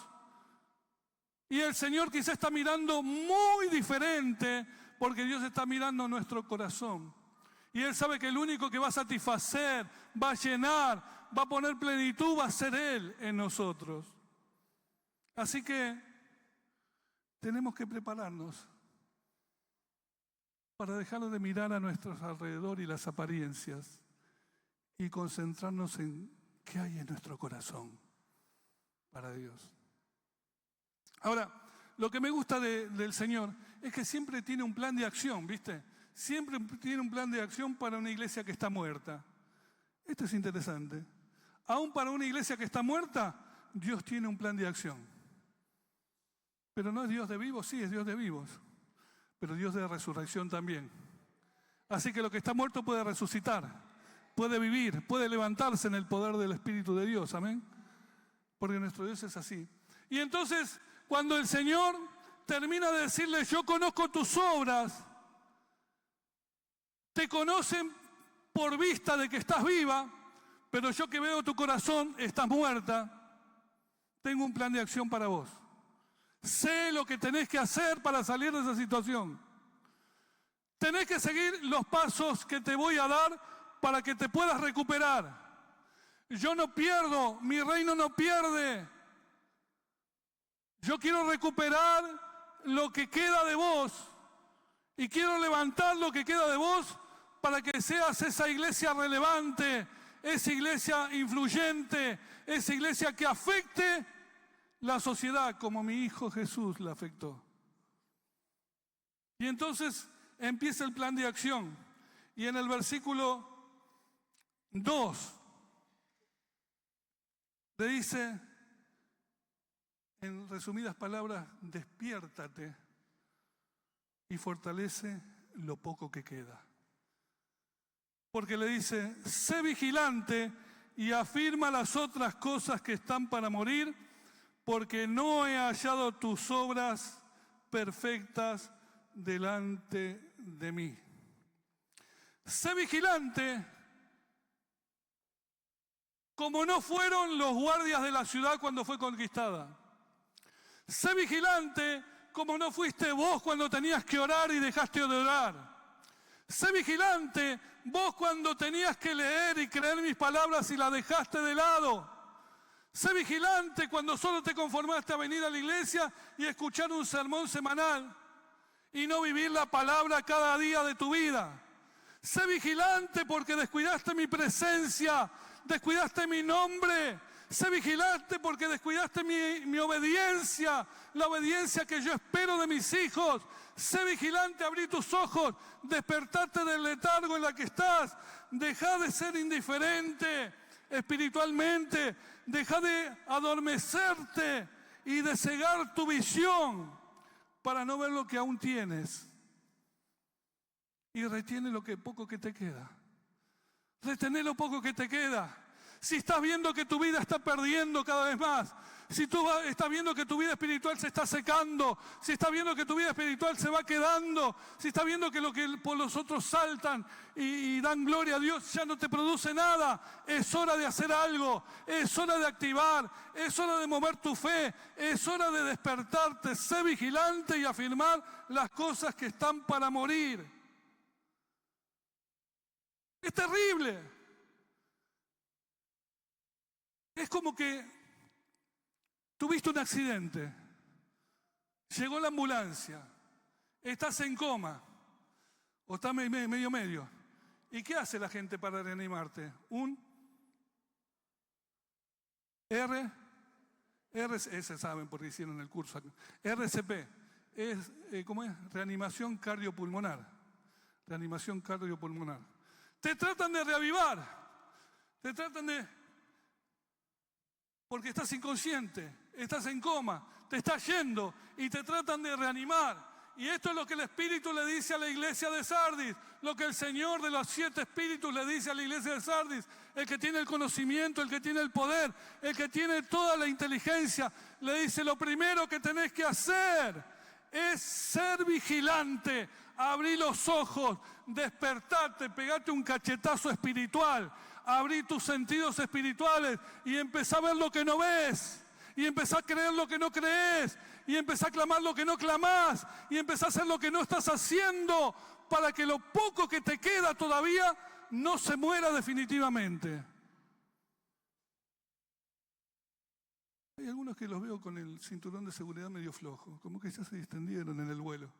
Speaker 1: Y el Señor quizá está mirando muy diferente porque Dios está mirando nuestro corazón. Y Él sabe que el único que va a satisfacer, va a llenar, va a poner plenitud, va a ser Él en nosotros. Así que tenemos que prepararnos para dejar de mirar a nuestros alrededor y las apariencias y concentrarnos en qué hay en nuestro corazón para Dios. Ahora, lo que me gusta del Señor es que siempre tiene un plan de acción, ¿viste? Siempre tiene un plan de acción para una iglesia que está muerta. Esto es interesante. Aún para una iglesia que está muerta, Dios tiene un plan de acción. Pero no es Dios de vivos, sí, es Dios de vivos, pero Dios de resurrección también. Así que lo que está muerto puede resucitar, puede vivir, puede levantarse en el poder del Espíritu de Dios, amén. Porque nuestro Dios es así. Y entonces, cuando el Señor termina de decirle, yo conozco tus obras, te conocen por vista de que estás viva, pero yo que veo tu corazón, estás muerta, tengo un plan de acción para vos. Sé lo que tenés que hacer para salir de esa situación. Tenés que seguir los pasos que te voy a dar para que te puedas recuperar. Yo no pierdo, mi reino no pierde. Yo quiero recuperar lo que queda de vos y quiero levantar lo que queda de vos para que seas esa iglesia relevante, esa iglesia influyente, esa iglesia que afecte la sociedad como mi Hijo Jesús la afectó. Y entonces empieza el plan de acción. Y en el versículo 2 le dice, en resumidas palabras, despiértate y fortalece lo poco que queda. Porque le dice, sé vigilante y afirma las otras cosas que están para morir, porque no he hallado tus obras perfectas delante de mí. Sé vigilante como no fueron los guardias de la ciudad cuando fue conquistada. Sé vigilante como no fuiste vos cuando tenías que orar y dejaste de orar. Sé vigilante vos cuando tenías que leer y creer mis palabras y las dejaste de lado. Sé vigilante cuando solo te conformaste a venir a la iglesia y escuchar un sermón semanal y no vivir la palabra cada día de tu vida. Sé vigilante porque descuidaste mi presencia, descuidaste mi nombre. Sé vigilante porque descuidaste mi obediencia, la obediencia que yo espero de mis hijos. Sé vigilante, abrí tus ojos, despertate del letargo en la que estás. Deja de ser indiferente espiritualmente, deja de adormecerte y de cegar tu visión para no ver lo que aún tienes. Y retiene lo que poco que te queda. Retené lo poco que te queda. Si estás viendo que tu vida está perdiendo cada vez más, si tú estás viendo que tu vida espiritual se está secando, si estás viendo que tu vida espiritual se va quedando, si estás viendo que lo que por los otros saltan y dan gloria a Dios ya no te produce nada, es hora de hacer algo, es hora de activar, es hora de mover tu fe, es hora de despertarte, sé vigilante y afirmar las cosas que están para morir. Es terrible. Es como que tuviste un accidente, llegó la ambulancia, estás en coma o estás medio. ¿Y qué hace la gente para reanimarte? Un ese saben porque hicieron el curso. RCP, ¿cómo es? Reanimación cardiopulmonar. Reanimación cardiopulmonar. Te tratan de reavivar, te tratan de... Porque estás inconsciente, estás en coma, te estás yendo y te tratan de reanimar. Y esto es lo que el Espíritu le dice a la iglesia de Sardis, lo que el Señor de los 7 Espíritus le dice a la iglesia de Sardis, el que tiene el conocimiento, el que tiene el poder, el que tiene toda la inteligencia, le dice, lo primero que tenés que hacer es ser vigilante, abrir los ojos, despertarte, pegarte un cachetazo espiritual, abrir tus sentidos espirituales y empezar a ver lo que no ves, y empezar a creer lo que no crees, y empezar a clamar lo que no clamás, y empezar a hacer lo que no estás haciendo, para que lo poco que te queda todavía no se muera definitivamente. Hay algunos que los veo con el cinturón de seguridad medio flojo, como que ya se distendieron en el vuelo.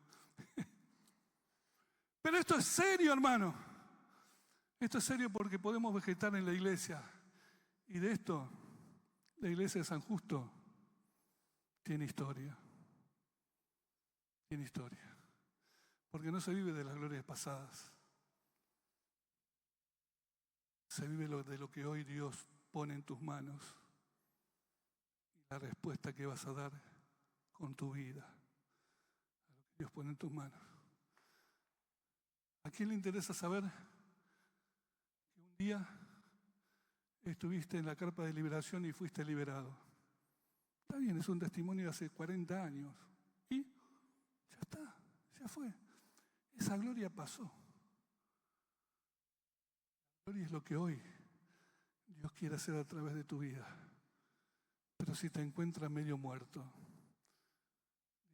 Speaker 1: Pero esto es serio, hermano. Esto es serio porque podemos vegetar en la iglesia. Y de esto, la iglesia de San Justo tiene historia. Tiene historia. Porque no se vive de las glorias pasadas. Se vive de lo que hoy Dios pone en tus manos. Y la respuesta que vas a dar con tu vida. A lo que Dios pone en tus manos. ¿A quién le interesa saber que un día estuviste en la carpa de liberación y fuiste liberado? Está bien, es un testimonio de hace 40 años. Y ya está, ya fue. Esa gloria pasó. La gloria es lo que hoy Dios quiere hacer a través de tu vida. Pero si te encuentras medio muerto,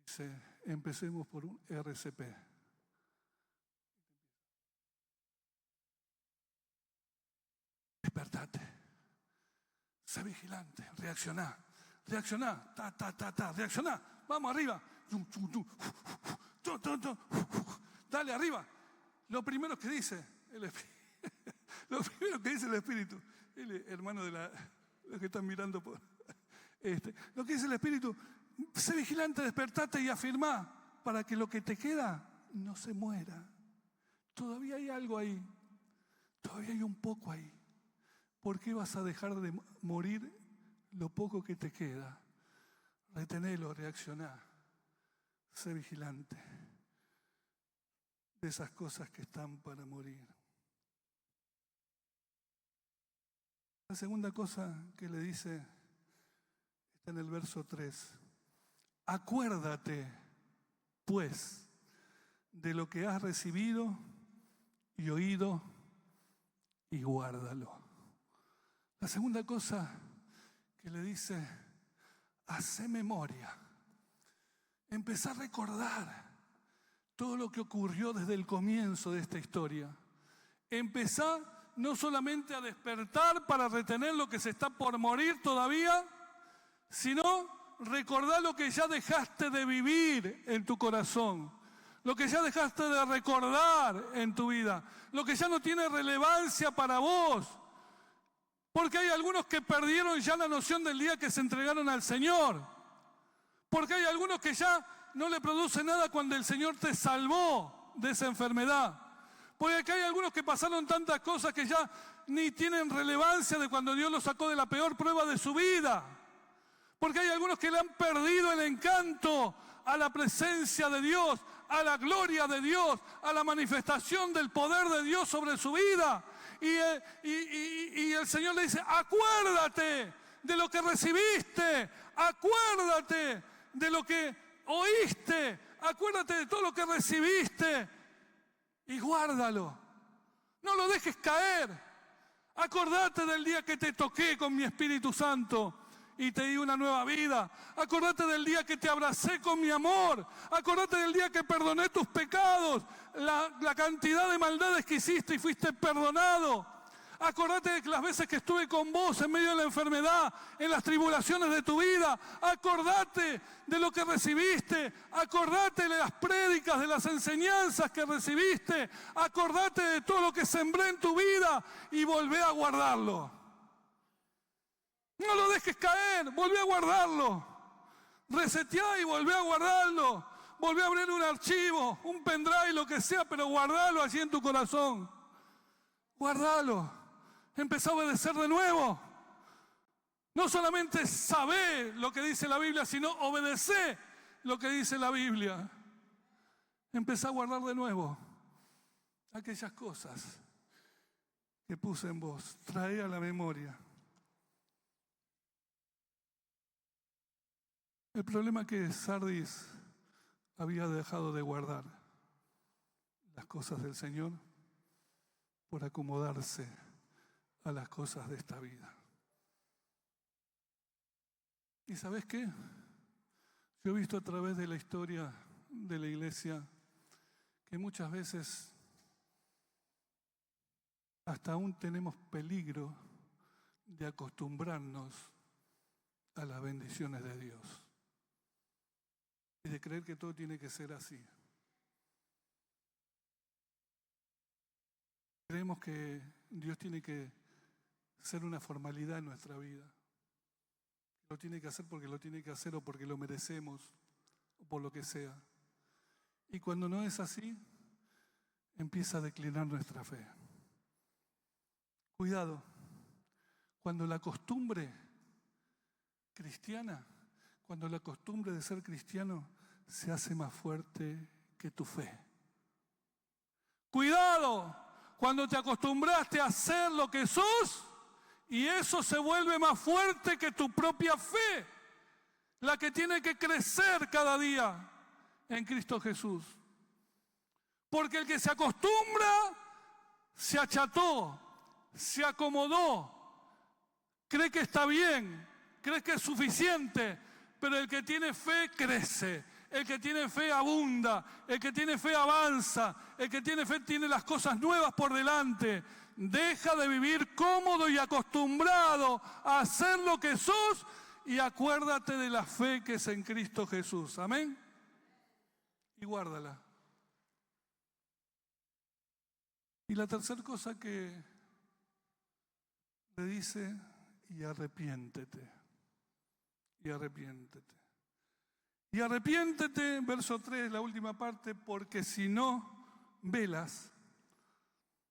Speaker 1: dice, empecemos por un RCP. Despertate. Sé vigilante. Reaccioná. Reaccioná. Reaccioná. Vamos arriba. Dale arriba. Lo primero que dice el Espíritu. Lo primero que dice el Espíritu. El hermano de los que están mirando por lo que dice el Espíritu. Sé vigilante, despertate y afirmá para que lo que te queda no se muera. Todavía hay algo ahí. Todavía hay un poco ahí. ¿Por qué vas a dejar de morir lo poco que te queda? Retenelo, reaccioná. Sé vigilante de esas cosas que están para morir. La segunda cosa que le dice está en el verso 3. Acuérdate, pues, de lo que has recibido y oído y guárdalo. La segunda cosa que le dice, hacé memoria. Empezá a recordar todo lo que ocurrió desde el comienzo de esta historia. Empezá no solamente a despertar para retener lo que se está por morir todavía, sino recordar lo que ya dejaste de vivir en tu corazón, lo que ya dejaste de recordar en tu vida, lo que ya no tiene relevancia para vos. Porque hay algunos que perdieron ya la noción del día que se entregaron al Señor. Porque hay algunos que ya no le produce nada cuando el Señor te salvó de esa enfermedad. Porque acá hay algunos que pasaron tantas cosas que ya ni tienen relevancia de cuando Dios los sacó de la peor prueba de su vida. Porque hay algunos que le han perdido el encanto a la presencia de Dios, a la gloria de Dios, a la manifestación del poder de Dios sobre su vida. Y el Señor le dice, acuérdate de lo que recibiste, acuérdate de lo que oíste, acuérdate de todo lo que recibiste y guárdalo. No lo dejes caer. Acordate del día que te toqué con mi Espíritu Santo y te di una nueva vida. Acordate del día que te abracé con mi amor. Acordate del día que perdoné tus pecados, la cantidad de maldades que hiciste y fuiste perdonado. Acordate de las veces que estuve con vos en medio de la enfermedad, en las tribulaciones de tu vida. Acordate de lo que recibiste. Acordate de las prédicas, de las enseñanzas que recibiste. Acordate de todo lo que sembré en tu vida y volvé a guardarlo. No lo dejes caer, volvé a guardarlo. Reseteá y volvé a guardarlo. Volví a abrir un archivo, un pendrive, lo que sea, pero guardalo allí en tu corazón. Guardalo. Empezá a obedecer de nuevo. No solamente sabé lo que dice la Biblia, sino obedecé lo que dice la Biblia. Empezá a guardar de nuevo aquellas cosas que puse en vos. Trae a la memoria. El problema es que Sardis había dejado de guardar las cosas del Señor por acomodarse a las cosas de esta vida. ¿Y sabes qué? Yo he visto a través de la historia de la iglesia que muchas veces hasta aún tenemos peligro de acostumbrarnos a las bendiciones de Dios y de creer que todo tiene que ser así. Creemos que Dios tiene que ser una formalidad en nuestra vida. Lo tiene que hacer porque lo tiene que hacer o porque lo merecemos o por lo que sea. Y cuando no es así, empieza a declinar nuestra fe. Cuidado, cuando la costumbre cristiana, cuando la costumbre de ser cristiano se hace más fuerte que tu fe. Cuidado, cuando te acostumbraste a hacer lo que sos y eso se vuelve más fuerte que tu propia fe, la que tiene que crecer cada día en Cristo Jesús. Porque el que se acostumbra se acható, se acomodó, cree que está bien, cree que es suficiente, pero el que tiene fe crece, el que tiene fe abunda, el que tiene fe avanza, el que tiene fe tiene las cosas nuevas por delante. Deja de vivir cómodo y acostumbrado a hacer lo que sos y acuérdate de la fe que es en Cristo Jesús. Amén. Y guárdala. Y la tercera cosa que le dice, y arrepiéntete. Y arrepiéntete. Y arrepiéntete, verso 3, la última parte, porque si no velas,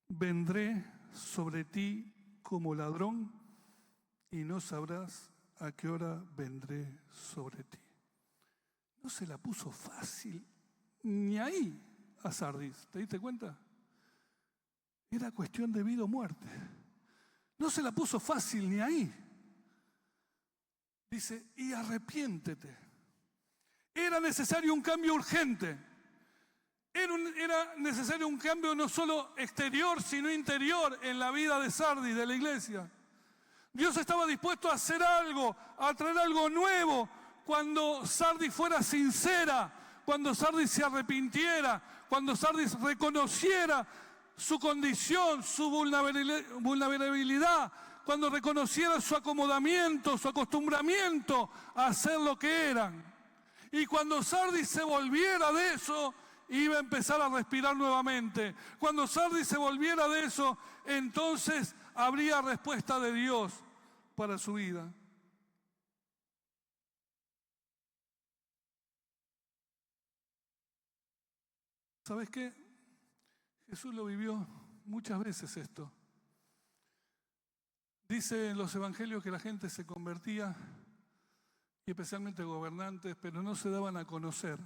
Speaker 1: vendré sobre ti como ladrón y no sabrás a qué hora vendré sobre ti. No se la puso fácil ni ahí a Sardis, ¿te diste cuenta? Era cuestión de vida o muerte. No se la puso fácil ni ahí. Dice, y arrepiéntete. Era necesario un cambio urgente. Era necesario un cambio no solo exterior, sino interior en la vida de Sardis, de la iglesia. Dios estaba dispuesto a hacer algo, a traer algo nuevo, cuando Sardis fuera sincera, cuando Sardis se arrepintiera, cuando Sardis reconociera su condición, su vulnerabilidad, cuando reconociera su acomodamiento, su acostumbramiento a hacer lo que eran. Y cuando Sardis se volviera de eso, iba a empezar a respirar nuevamente. Cuando Sardis se volviera de eso, entonces habría respuesta de Dios para su vida. ¿Sabes qué? Jesús lo vivió muchas veces esto. Dice en los evangelios que la gente se convertía, y especialmente gobernantes, pero no se daban a conocer,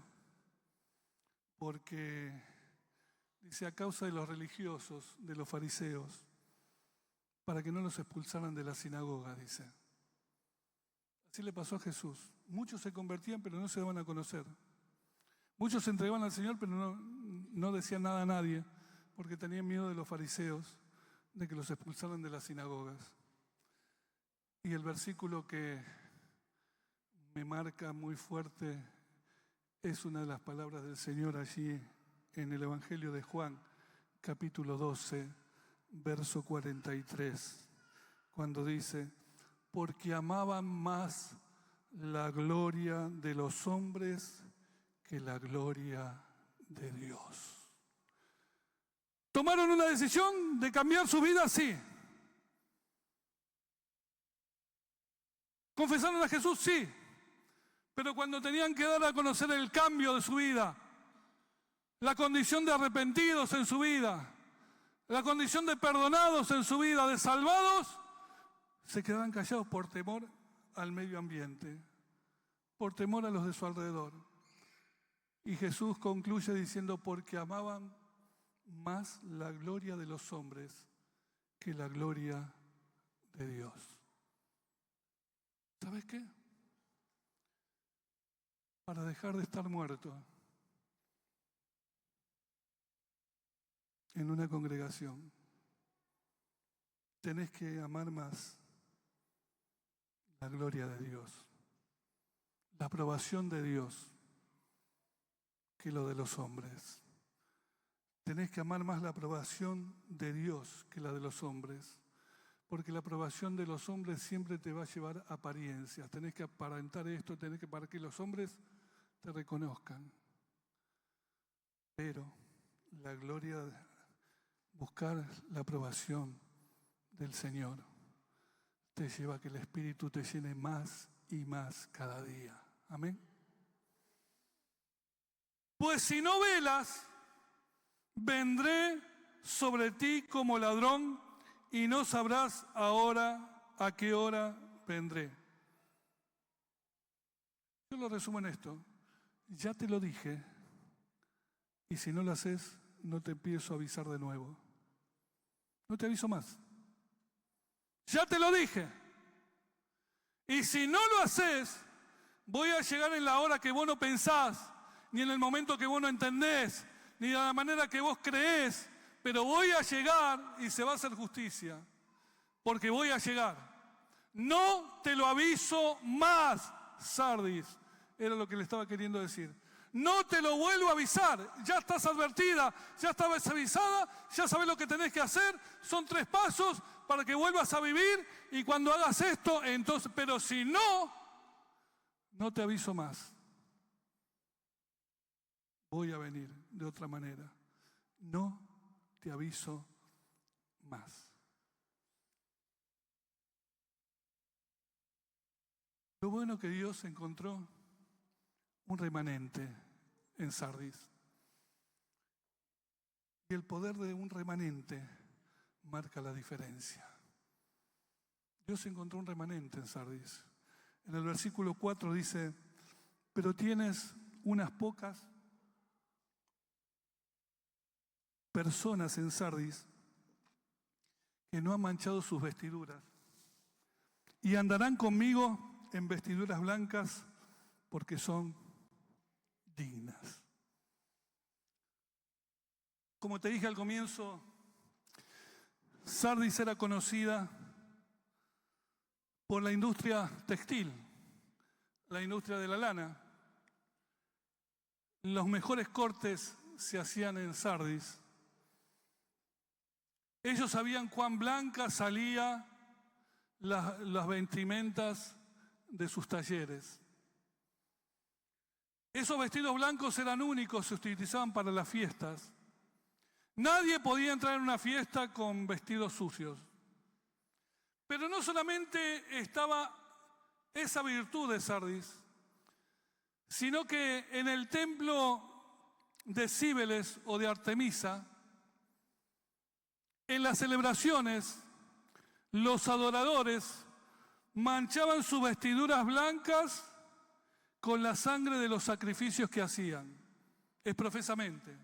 Speaker 1: porque, dice, a causa de los religiosos, de los fariseos, para que no los expulsaran de la sinagoga, dice. Así le pasó a Jesús. Muchos se convertían, pero no se daban a conocer. Muchos se entregaban al Señor, pero no decían nada a nadie, porque tenían miedo de los fariseos, de que los expulsaran de las sinagogas. Y el versículo que me marca muy fuerte es una de las palabras del Señor allí en el Evangelio de Juan, capítulo 12, verso 43, cuando dice, porque amaban más la gloria de los hombres que la gloria de Dios. ¿Tomaron una decisión de cambiar su vida? Sí. ¿Confesaron a Jesús? Sí. Pero cuando tenían que dar a conocer el cambio de su vida, la condición de arrepentidos en su vida, la condición de perdonados en su vida, de salvados, se quedaban callados por temor al medio ambiente, por temor a los de su alrededor. Y Jesús concluye diciendo, porque amaban más la gloria de los hombres que la gloria de Dios. ¿Sabes qué? Para dejar de estar muerto en una congregación, tenés que amar más la gloria de Dios, la aprobación de Dios, que lo de los hombres. Tenés que amar más la aprobación de Dios que la de los hombres, porque la aprobación de los hombres siempre te va a llevar a apariencias. Tenés que aparentar esto, tenés que para que los hombres te reconozcan. Pero la gloria buscar la aprobación del Señor te lleva a que el Espíritu te llene más y más cada día. Amén. Pues si no velas, vendré sobre ti como ladrón y no sabrás ahora a qué hora vendré. Yo lo resumo en esto. Ya te lo dije, y si no lo haces, no te empiezo a avisar de nuevo. No te aviso más. Ya te lo dije. Y si no lo haces, voy a llegar en la hora que vos no pensás, ni en el momento que vos no entendés, ni de la manera que vos creés, pero voy a llegar y se va a hacer justicia, porque voy a llegar. No te lo aviso más, Sardis, era lo que le estaba queriendo decir. No te lo vuelvo a avisar, ya estás advertida, ya estabas avisada, ya sabes lo que tenés que hacer, son 3 pasos para que vuelvas a vivir y cuando hagas esto, entonces, pero si no, no te aviso más. Voy a venir de otra manera. No te aviso más. Lo bueno que Dios encontró un remanente en Sardis. Y el poder de un remanente marca la diferencia. Dios encontró un remanente en Sardis. En el versículo 4 dice, pero tienes unas pocas personas en Sardis que no han manchado sus vestiduras y andarán conmigo en vestiduras blancas porque son dignas. Como te dije al comienzo, Sardis era conocida por la industria textil, la industria de la lana. Los mejores cortes se hacían en Sardis. Ellos sabían cuán blanca salía las vestimentas de sus talleres. Esos vestidos blancos eran únicos, se utilizaban para las fiestas. Nadie podía entrar en una fiesta con vestidos sucios. Pero no solamente estaba esa virtud de Sardis, sino que en el templo de Cíbeles o de Artemisa, en las celebraciones, los adoradores manchaban sus vestiduras blancas con la sangre de los sacrificios que hacían, profesamente.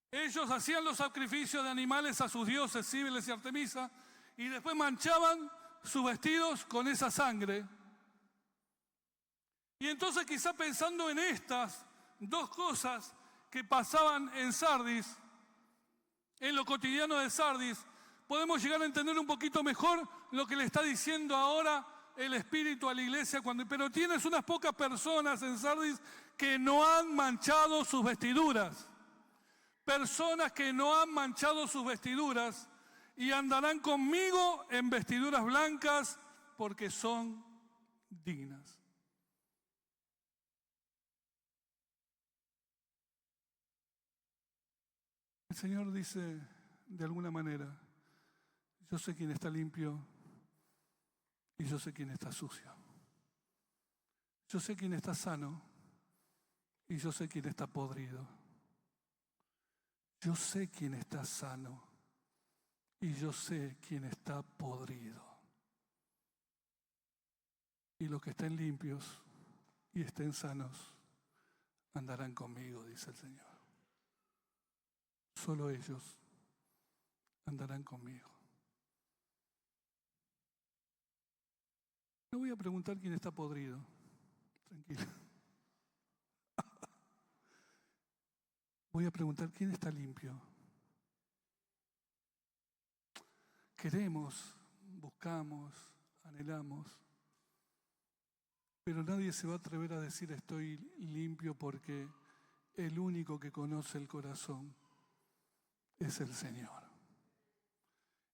Speaker 1: Ellos hacían los sacrificios de animales a sus dioses, Cíbeles y Artemisa, y después manchaban sus vestidos con esa sangre. Y entonces quizá pensando en estas 2 cosas que pasaban en Sardis, en lo cotidiano de Sardis, podemos llegar a entender un poquito mejor lo que le está diciendo ahora el Espíritu a la iglesia. Pero tienes unas pocas personas en Sardis que no han manchado sus vestiduras. Personas que no han manchado sus vestiduras y andarán conmigo en vestiduras blancas porque son dignas. El Señor dice de alguna manera, yo sé quién está limpio y yo sé quién está sucio. Yo sé quién está sano y yo sé quién está podrido. Yo sé quién está sano y yo sé quién está podrido. Y los que estén limpios y estén sanos andarán conmigo, dice el Señor. Solo ellos andarán conmigo. No voy a preguntar quién está podrido. Tranquilo. Voy a preguntar quién está limpio. Queremos, buscamos, anhelamos, pero nadie se va a atrever a decir estoy limpio porque el único que conoce el corazón es el Señor.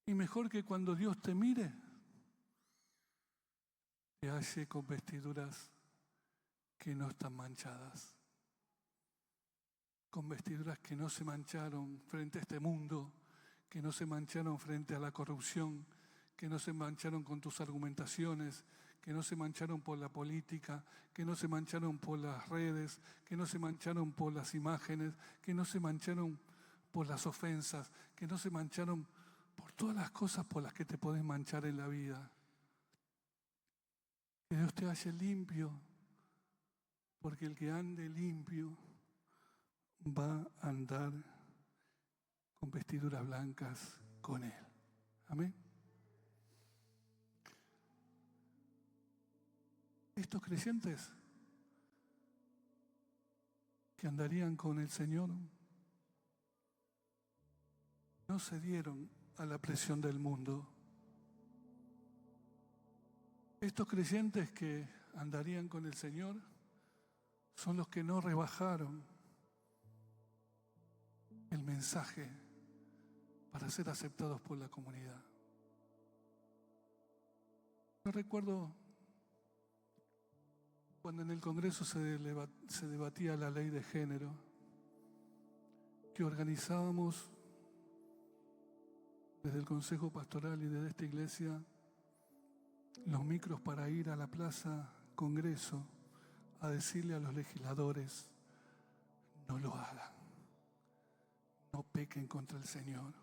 Speaker 1: Y mejor que cuando Dios te mire, te halle con vestiduras que no están manchadas. con vestiduras que no se mancharon frente a este mundo, que no se mancharon frente a la corrupción, que no se mancharon con tus argumentaciones, que no se mancharon por la política, que no se mancharon por las redes, que no se mancharon por las imágenes, que no se mancharon por las ofensas, que no se mancharon por todas las cosas por las que te podés manchar en la vida. Que Dios te halle limpio, porque el que ande limpio va a andar con vestiduras blancas con Él. Amén. Estos creyentes que andarían con el Señor no cedieron a la presión del mundo. Estos creyentes que andarían con el Señor son los que no rebajaron el mensaje para ser aceptados por la comunidad. Yo recuerdo cuando en el Congreso se debatía la ley de género, que organizábamos desde el Consejo Pastoral y desde esta iglesia los micros para ir a la Plaza Congreso a decirle a los legisladores: no lo hagan, no pequen contra el Señor,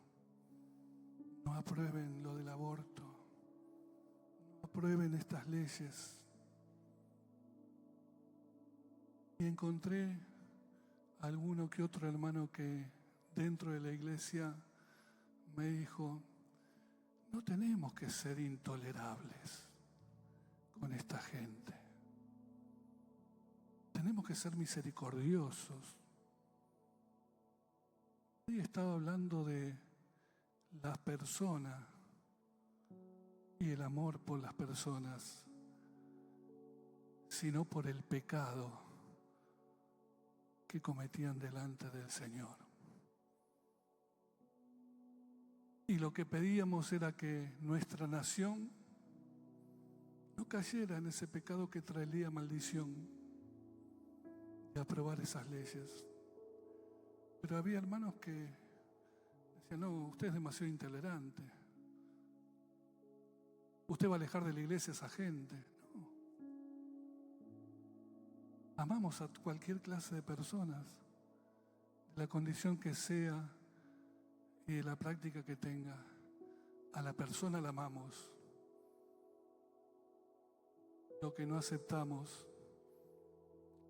Speaker 1: no aprueben lo del aborto, no aprueben estas leyes. Y encontré a alguno que otro hermano que dentro de la iglesia me dijo: no tenemos que ser intolerables con esta gente. Tenemos que ser misericordiosos. Hoy estaba hablando de las personas y el amor por las personas, sino por el pecado que cometían delante del Señor. Y lo que pedíamos era que nuestra nación no cayera en ese pecado que traería maldición de aprobar esas leyes. Pero había hermanos que decían: no, usted es demasiado intolerante, usted va a alejar de la iglesia a esa gente. No. Amamos a cualquier clase de personas, de la condición que sea y de la práctica que tenga. A la persona la amamos. Lo que no aceptamos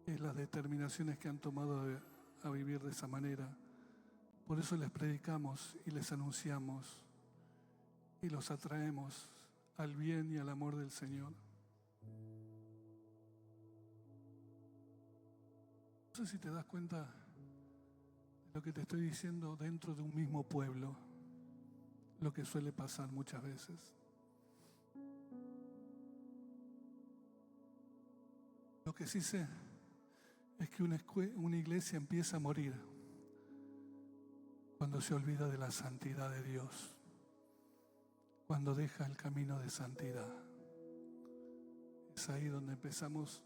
Speaker 1: es las determinaciones que han tomado a vivir de esa manera. Por eso les predicamos y les anunciamos y los atraemos al bien y al amor del Señor. No sé si te das cuenta de lo que te estoy diciendo dentro de un mismo pueblo, lo que suele pasar muchas veces. Lo que sí sé es que una iglesia empieza a morir cuando se olvida de la santidad de Dios, cuando deja el camino de santidad. Es ahí donde empezamos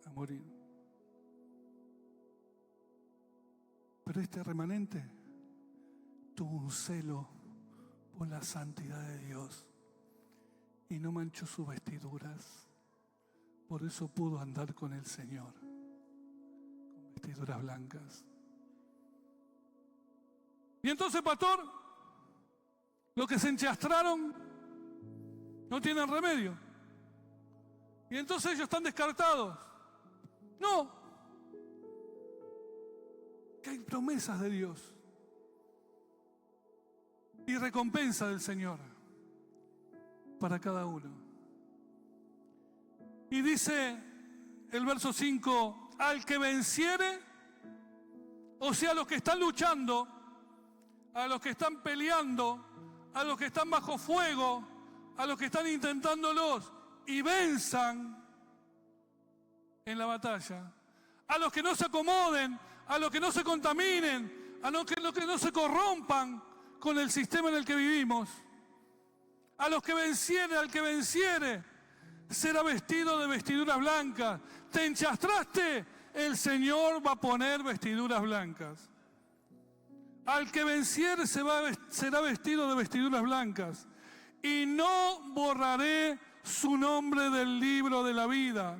Speaker 1: a morir. Pero este remanente tuvo un celo por la santidad de Dios y no manchó sus vestiduras. Por eso pudo andar con el Señor, con vestiduras blancas. Y entonces, pastor, los que se enchastraron no tienen remedio. Y entonces ellos están descartados. No. Que hay promesas de Dios y recompensa del Señor para cada uno. Y dice el verso 5: al que venciere, o sea, a los que están luchando, a los que están peleando, a los que están bajo fuego, a los que están intentándolos y venzan en la batalla, a los que no se acomoden, a los que no se contaminen, a los que no se corrompan con el sistema en el que vivimos, a los que venciere, al que venciere, será vestido de vestiduras blancas. Te enchastraste, el Señor va a poner vestiduras blancas. Al que venciere será vestido de vestiduras blancas. Y no borraré su nombre del libro de la vida.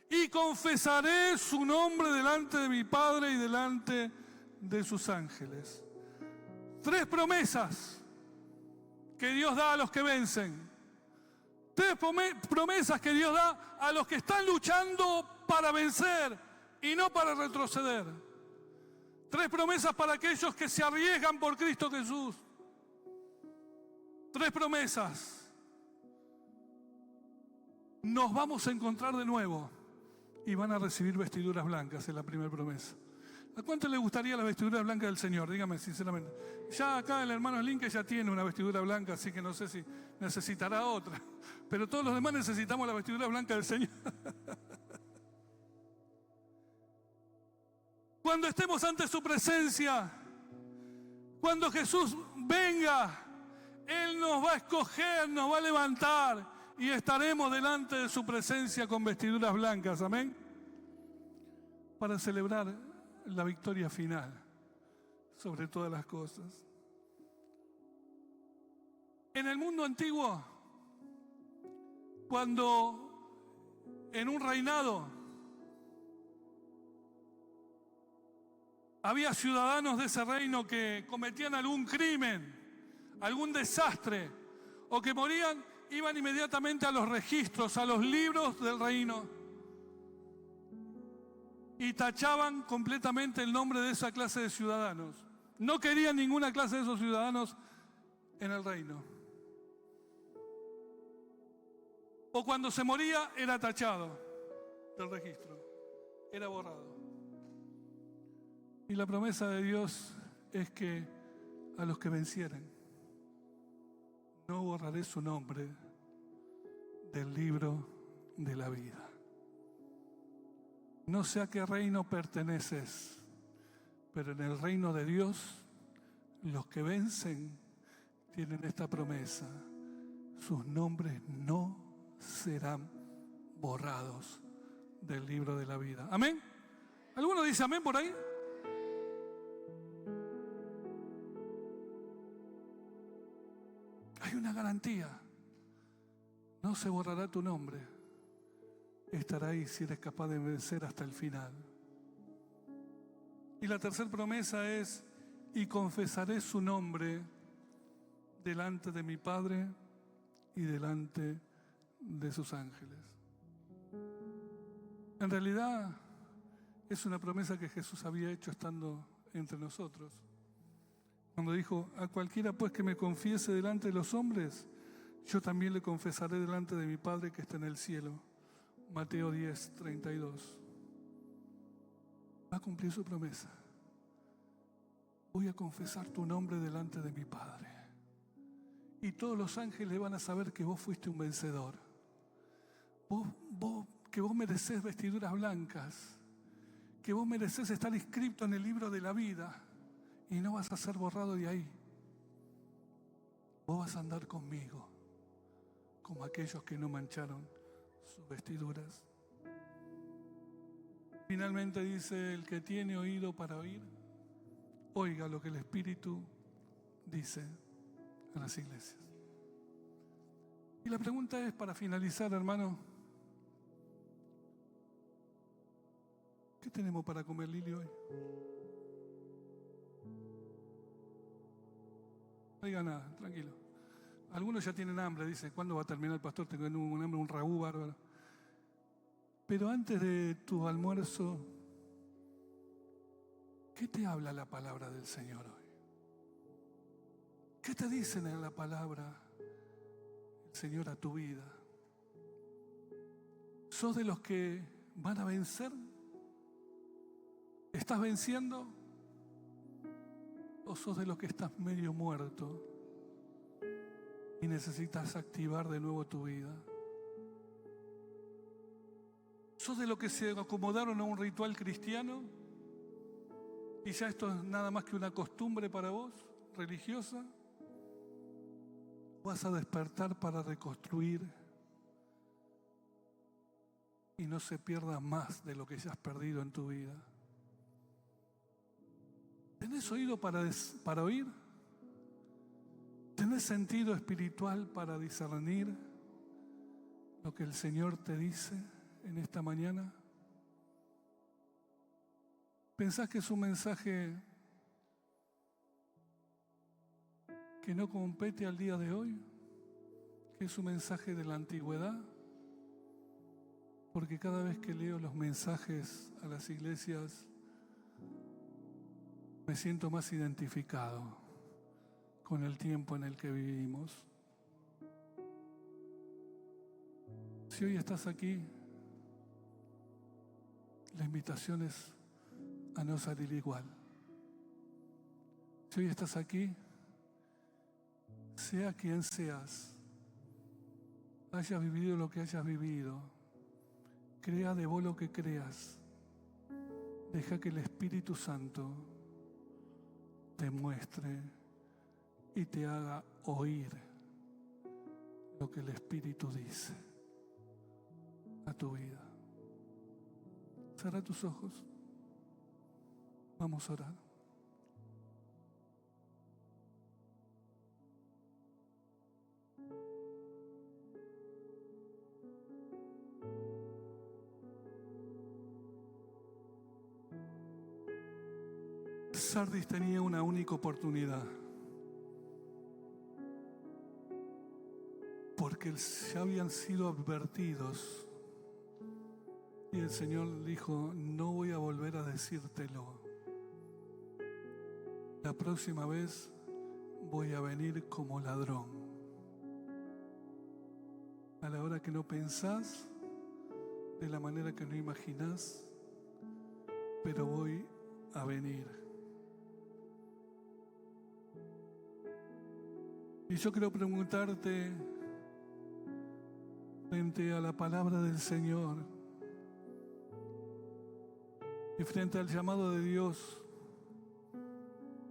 Speaker 1: Y confesaré su nombre delante de mi Padre y delante de sus ángeles. 3 promesas que Dios da a los que vencen. 3 promesas que Dios da a los que están luchando para vencer y no para retroceder. 3 promesas para aquellos que se arriesgan por Cristo Jesús. 3 promesas. Nos vamos a encontrar de nuevo y van a recibir vestiduras blancas, es la primera promesa. ¿A cuánto le gustaría la vestidura blanca del Señor? Dígame sinceramente. Ya acá el hermano Linke ya tiene una vestidura blanca, así que no sé si necesitará otra. Pero todos los demás necesitamos la vestidura blanca del Señor. Cuando estemos ante su presencia, cuando Jesús venga, Él nos va a escoger, nos va a levantar y estaremos delante de su presencia con vestiduras blancas. Amén. Para celebrar la victoria final sobre todas las cosas. En el mundo antiguo, cuando en un reinado había ciudadanos de ese reino que cometían algún crimen, algún desastre, o que morían, iban inmediatamente a los registros, a los libros del reino, y tachaban completamente el nombre de esa clase de ciudadanos. No querían ninguna clase de esos ciudadanos en el reino. O cuando se moría, era tachado del registro, era borrado. Y la promesa de Dios es que a los que vencieren, no borraré su nombre del libro de la vida. No sé a qué reino perteneces, pero en el reino de Dios, los que vencen tienen esta promesa: sus nombres no serán borrados del libro de la vida. ¿Amén? ¿Alguno dice amén por ahí? Hay una garantía: no se borrará tu nombre. Estará ahí si eres capaz de vencer hasta el final. Y la tercera promesa es: y confesaré su nombre delante de mi Padre y delante de sus ángeles. En realidad es una promesa que Jesús había hecho estando entre nosotros, cuando dijo: a cualquiera pues que me confiese delante de los hombres, yo también le confesaré delante de mi Padre que está en el cielo. Mateo 10, 32. Va a cumplir su promesa. Voy a confesar tu nombre delante de mi Padre. Y todos los ángeles van a saber que vos fuiste un vencedor. Que vos merecés vestiduras blancas. Que vos merecés estar inscrito en el libro de la vida. Y no vas a ser borrado de ahí. Vos vas a andar conmigo, como aquellos que no mancharon sus vestiduras. Finalmente dice: el que tiene oído para oír, oiga lo que el Espíritu dice a las iglesias. Y la pregunta es, para finalizar, hermano, ¿qué tenemos para comer, Lili, hoy? No diga nada, tranquilo. Algunos ya tienen hambre, dice: ¿cuándo va a terminar el pastor? Tengo un hambre, un ragú bárbaro. Pero antes de tu almuerzo, ¿qué te habla la palabra del Señor hoy? ¿Qué te dicen en la palabra el Señor a tu vida? ¿Sos de los que van a vencer? ¿Estás venciendo? ¿O sos de los que estás medio muerto y necesitas activar de nuevo tu vida? ¿Sos de los que se acomodaron a un ritual cristiano y ya esto es nada más que una costumbre para vos, religiosa? ¿Vas a despertar para reconstruir y no se pierda más de lo que ya has perdido en tu vida. ¿Tenés oído para oír? ¿Tenés sentido espiritual para discernir lo que el Señor te dice en esta mañana? ¿Pensás que es un mensaje que no compete al día de hoy? ¿Que es un mensaje de la antigüedad? Porque cada vez que leo los mensajes a las iglesias me siento más identificado con el tiempo en el que vivimos. Si hoy estás aquí, la invitación es a no salir igual. Si hoy estás aquí, sea quien seas, hayas vivido lo que hayas vivido, crea de vos lo que creas, deja que el Espíritu Santo te muestre y te haga oír lo que el Espíritu dice a tu vida. Cerra tus ojos. Vamos a orar. Sardis tenía una única oportunidad, porque ya habían sido advertidos y el Señor dijo: no voy a volver a decírtelo. La próxima vez voy a venir como ladrón, a la hora que no pensás, de la manera que no imaginás, pero voy a venir. Y yo quiero preguntarte, frente a la palabra del Señor y frente al llamado de Dios,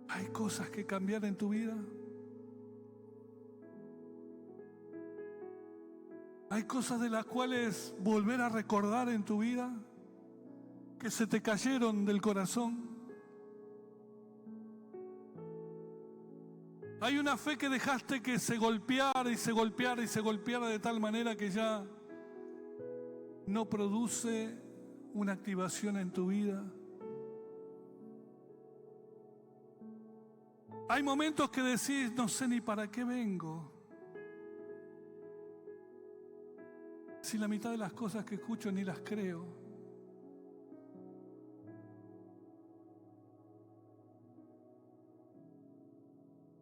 Speaker 1: ¿hay cosas que cambiar en tu vida? ¿Hay cosas de las cuales volver a recordar en tu vida que se te cayeron del corazón? Hay una fe que dejaste que se golpeara y se golpeara y se golpeara de tal manera que ya no produce una activación en tu vida. Hay momentos que decís: no sé ni para qué vengo, si la mitad de las cosas que escucho ni las creo.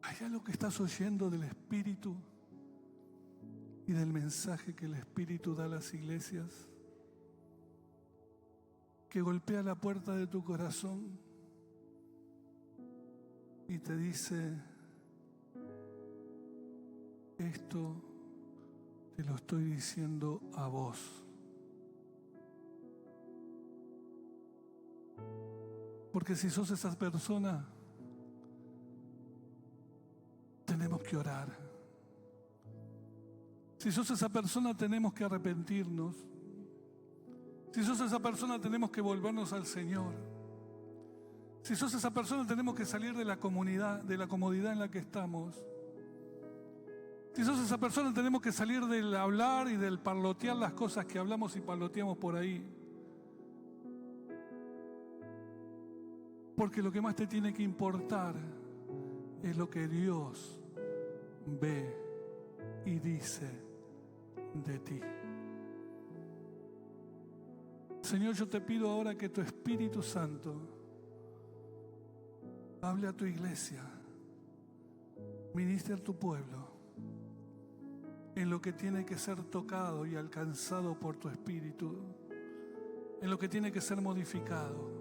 Speaker 1: ¿Hay algo que estás oyendo del Espíritu y del mensaje que el Espíritu da a las iglesias, que golpea la puerta de tu corazón y te dice: esto te lo estoy diciendo a vos? Porque si sos esa persona, tenemos que orar. Si sos esa persona, tenemos que arrepentirnos. Si sos esa persona, tenemos que volvernos al Señor. Si sos esa persona, tenemos que salir de la comodidad en la que estamos. Si sos esa persona, tenemos que salir del hablar y del parlotear las cosas que hablamos y parloteamos por ahí. Porque lo que más te tiene que importar es lo que Dios ve y dice de ti. Señor, yo te pido ahora que tu Espíritu Santo hable a tu iglesia, ministre a tu pueblo en lo que tiene que ser tocado y alcanzado por tu Espíritu, en lo que tiene que ser modificado.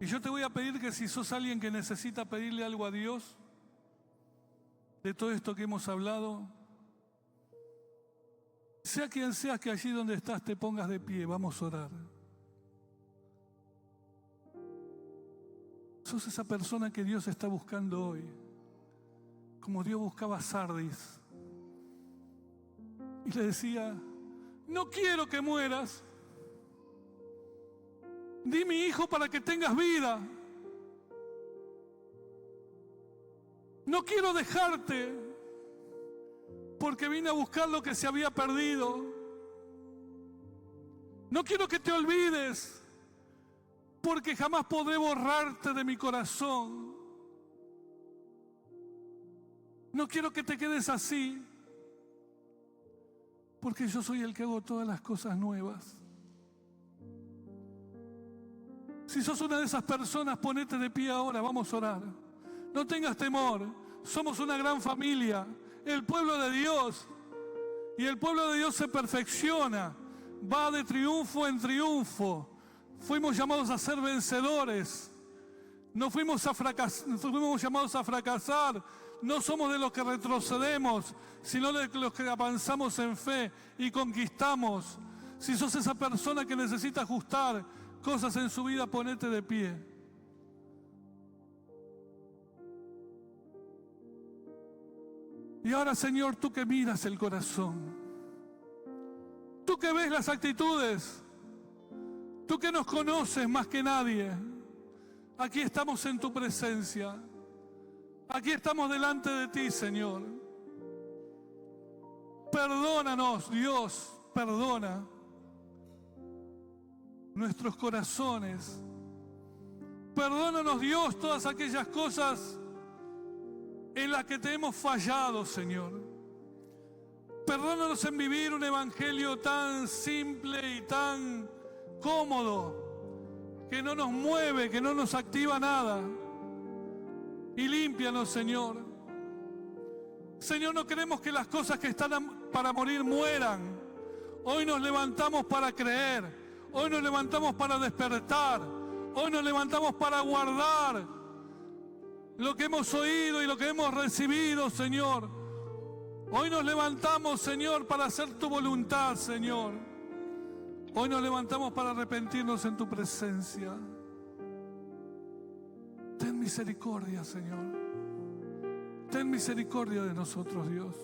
Speaker 1: Y yo te voy a pedir que si sos alguien que necesita pedirle algo a Dios de todo esto que hemos hablado, sea quien seas, que allí donde estás te pongas de pie. Vamos a orar. Sos esa persona que Dios está buscando hoy, como Dios buscaba a Sardis, Y le decía, no quiero que mueras. Di mi hijo para que tengas vida. No quiero dejarte porque vine a buscar lo que se había perdido. No quiero que te olvides porque jamás podré borrarte de mi corazón. No quiero que te quedes así porque yo soy el que hago todas las cosas nuevas. Si sos una de esas personas, ponete de pie ahora, vamos a orar. No tengas temor, somos una gran familia, el pueblo de Dios. Y el pueblo de Dios se perfecciona, va de triunfo en triunfo. Fuimos llamados a ser vencedores, no fuimos llamados a fracasar. No somos de los que retrocedemos, sino de los que avanzamos en fe y conquistamos. Si sos esa persona que necesita ajustar cosas en su vida, ponete de pie. Y ahora, Señor, tú que miras el corazón, tú que ves las actitudes, tú que nos conoces más que nadie, aquí estamos en tu presencia. Aquí estamos delante de ti, Señor. Perdónanos, Dios, perdona nuestros corazones. Perdónanos, Dios, todas aquellas cosas en las que te hemos fallado, Señor. Perdónanos en vivir un evangelio tan simple y tan cómodo, que no nos mueve, que no nos activa nada. Y límpianos, Señor. Señor, no queremos que las cosas que están para morir mueran. Hoy nos levantamos para creer. Hoy nos levantamos para despertar. Hoy nos levantamos para guardar lo que hemos oído y lo que hemos recibido, Señor. Hoy nos levantamos, Señor, para hacer tu voluntad, Señor. Hoy nos levantamos para arrepentirnos en tu presencia. Ten misericordia, Señor. Ten misericordia de nosotros, Dios.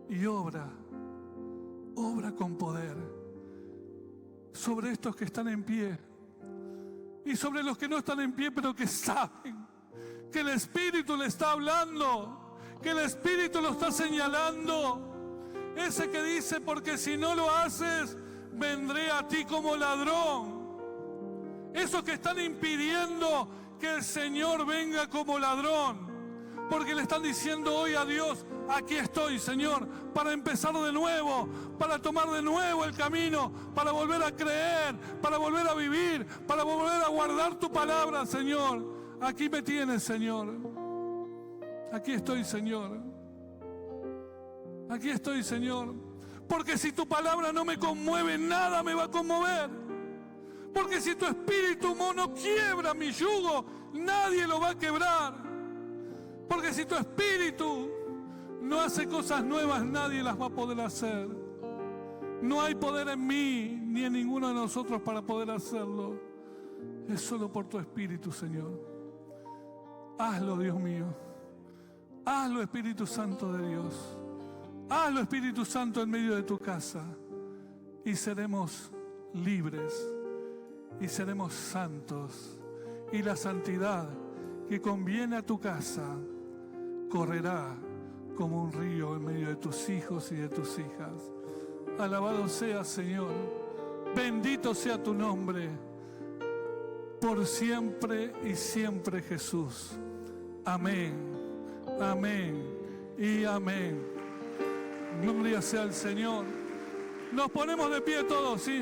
Speaker 1: Y obra con poder sobre estos que están en pie y sobre los que no están en pie, pero que saben que el Espíritu le está hablando, que el Espíritu lo está señalando. Ese que dice, porque si no lo haces, vendré a ti como ladrón. Esos que están impidiendo que el Señor venga como ladrón, porque le están diciendo hoy a Dios, aquí estoy, Señor, para empezar de nuevo, para tomar de nuevo el camino, para volver a creer, para volver a vivir, para volver a guardar tu palabra, Señor. Aquí me tienes, Señor. Aquí estoy, Señor. Aquí estoy, Señor. Porque si tu palabra no me conmueve, nada me va a conmover. Porque si tu espíritu no quiebra mi yugo, nadie lo va a quebrar. Porque si tu espíritu no hace cosas nuevas, nadie las va a poder hacer. No hay poder en mí ni en ninguno de nosotros para poder hacerlo. Es solo por tu espíritu, Señor. Hazlo, Dios mío. Hazlo, Espíritu Santo de Dios. Hazlo, Espíritu Santo, en medio de tu casa. Y seremos libres. Y seremos santos. Y la santidad que conviene a tu casa correrá como un río en medio de tus hijos y de tus hijas. Alabado sea, Señor. Bendito sea tu nombre. Por siempre y siempre, Jesús. Amén. Amén y amén. Gloria sea al Señor. Nos ponemos de pie todos, ¿sí?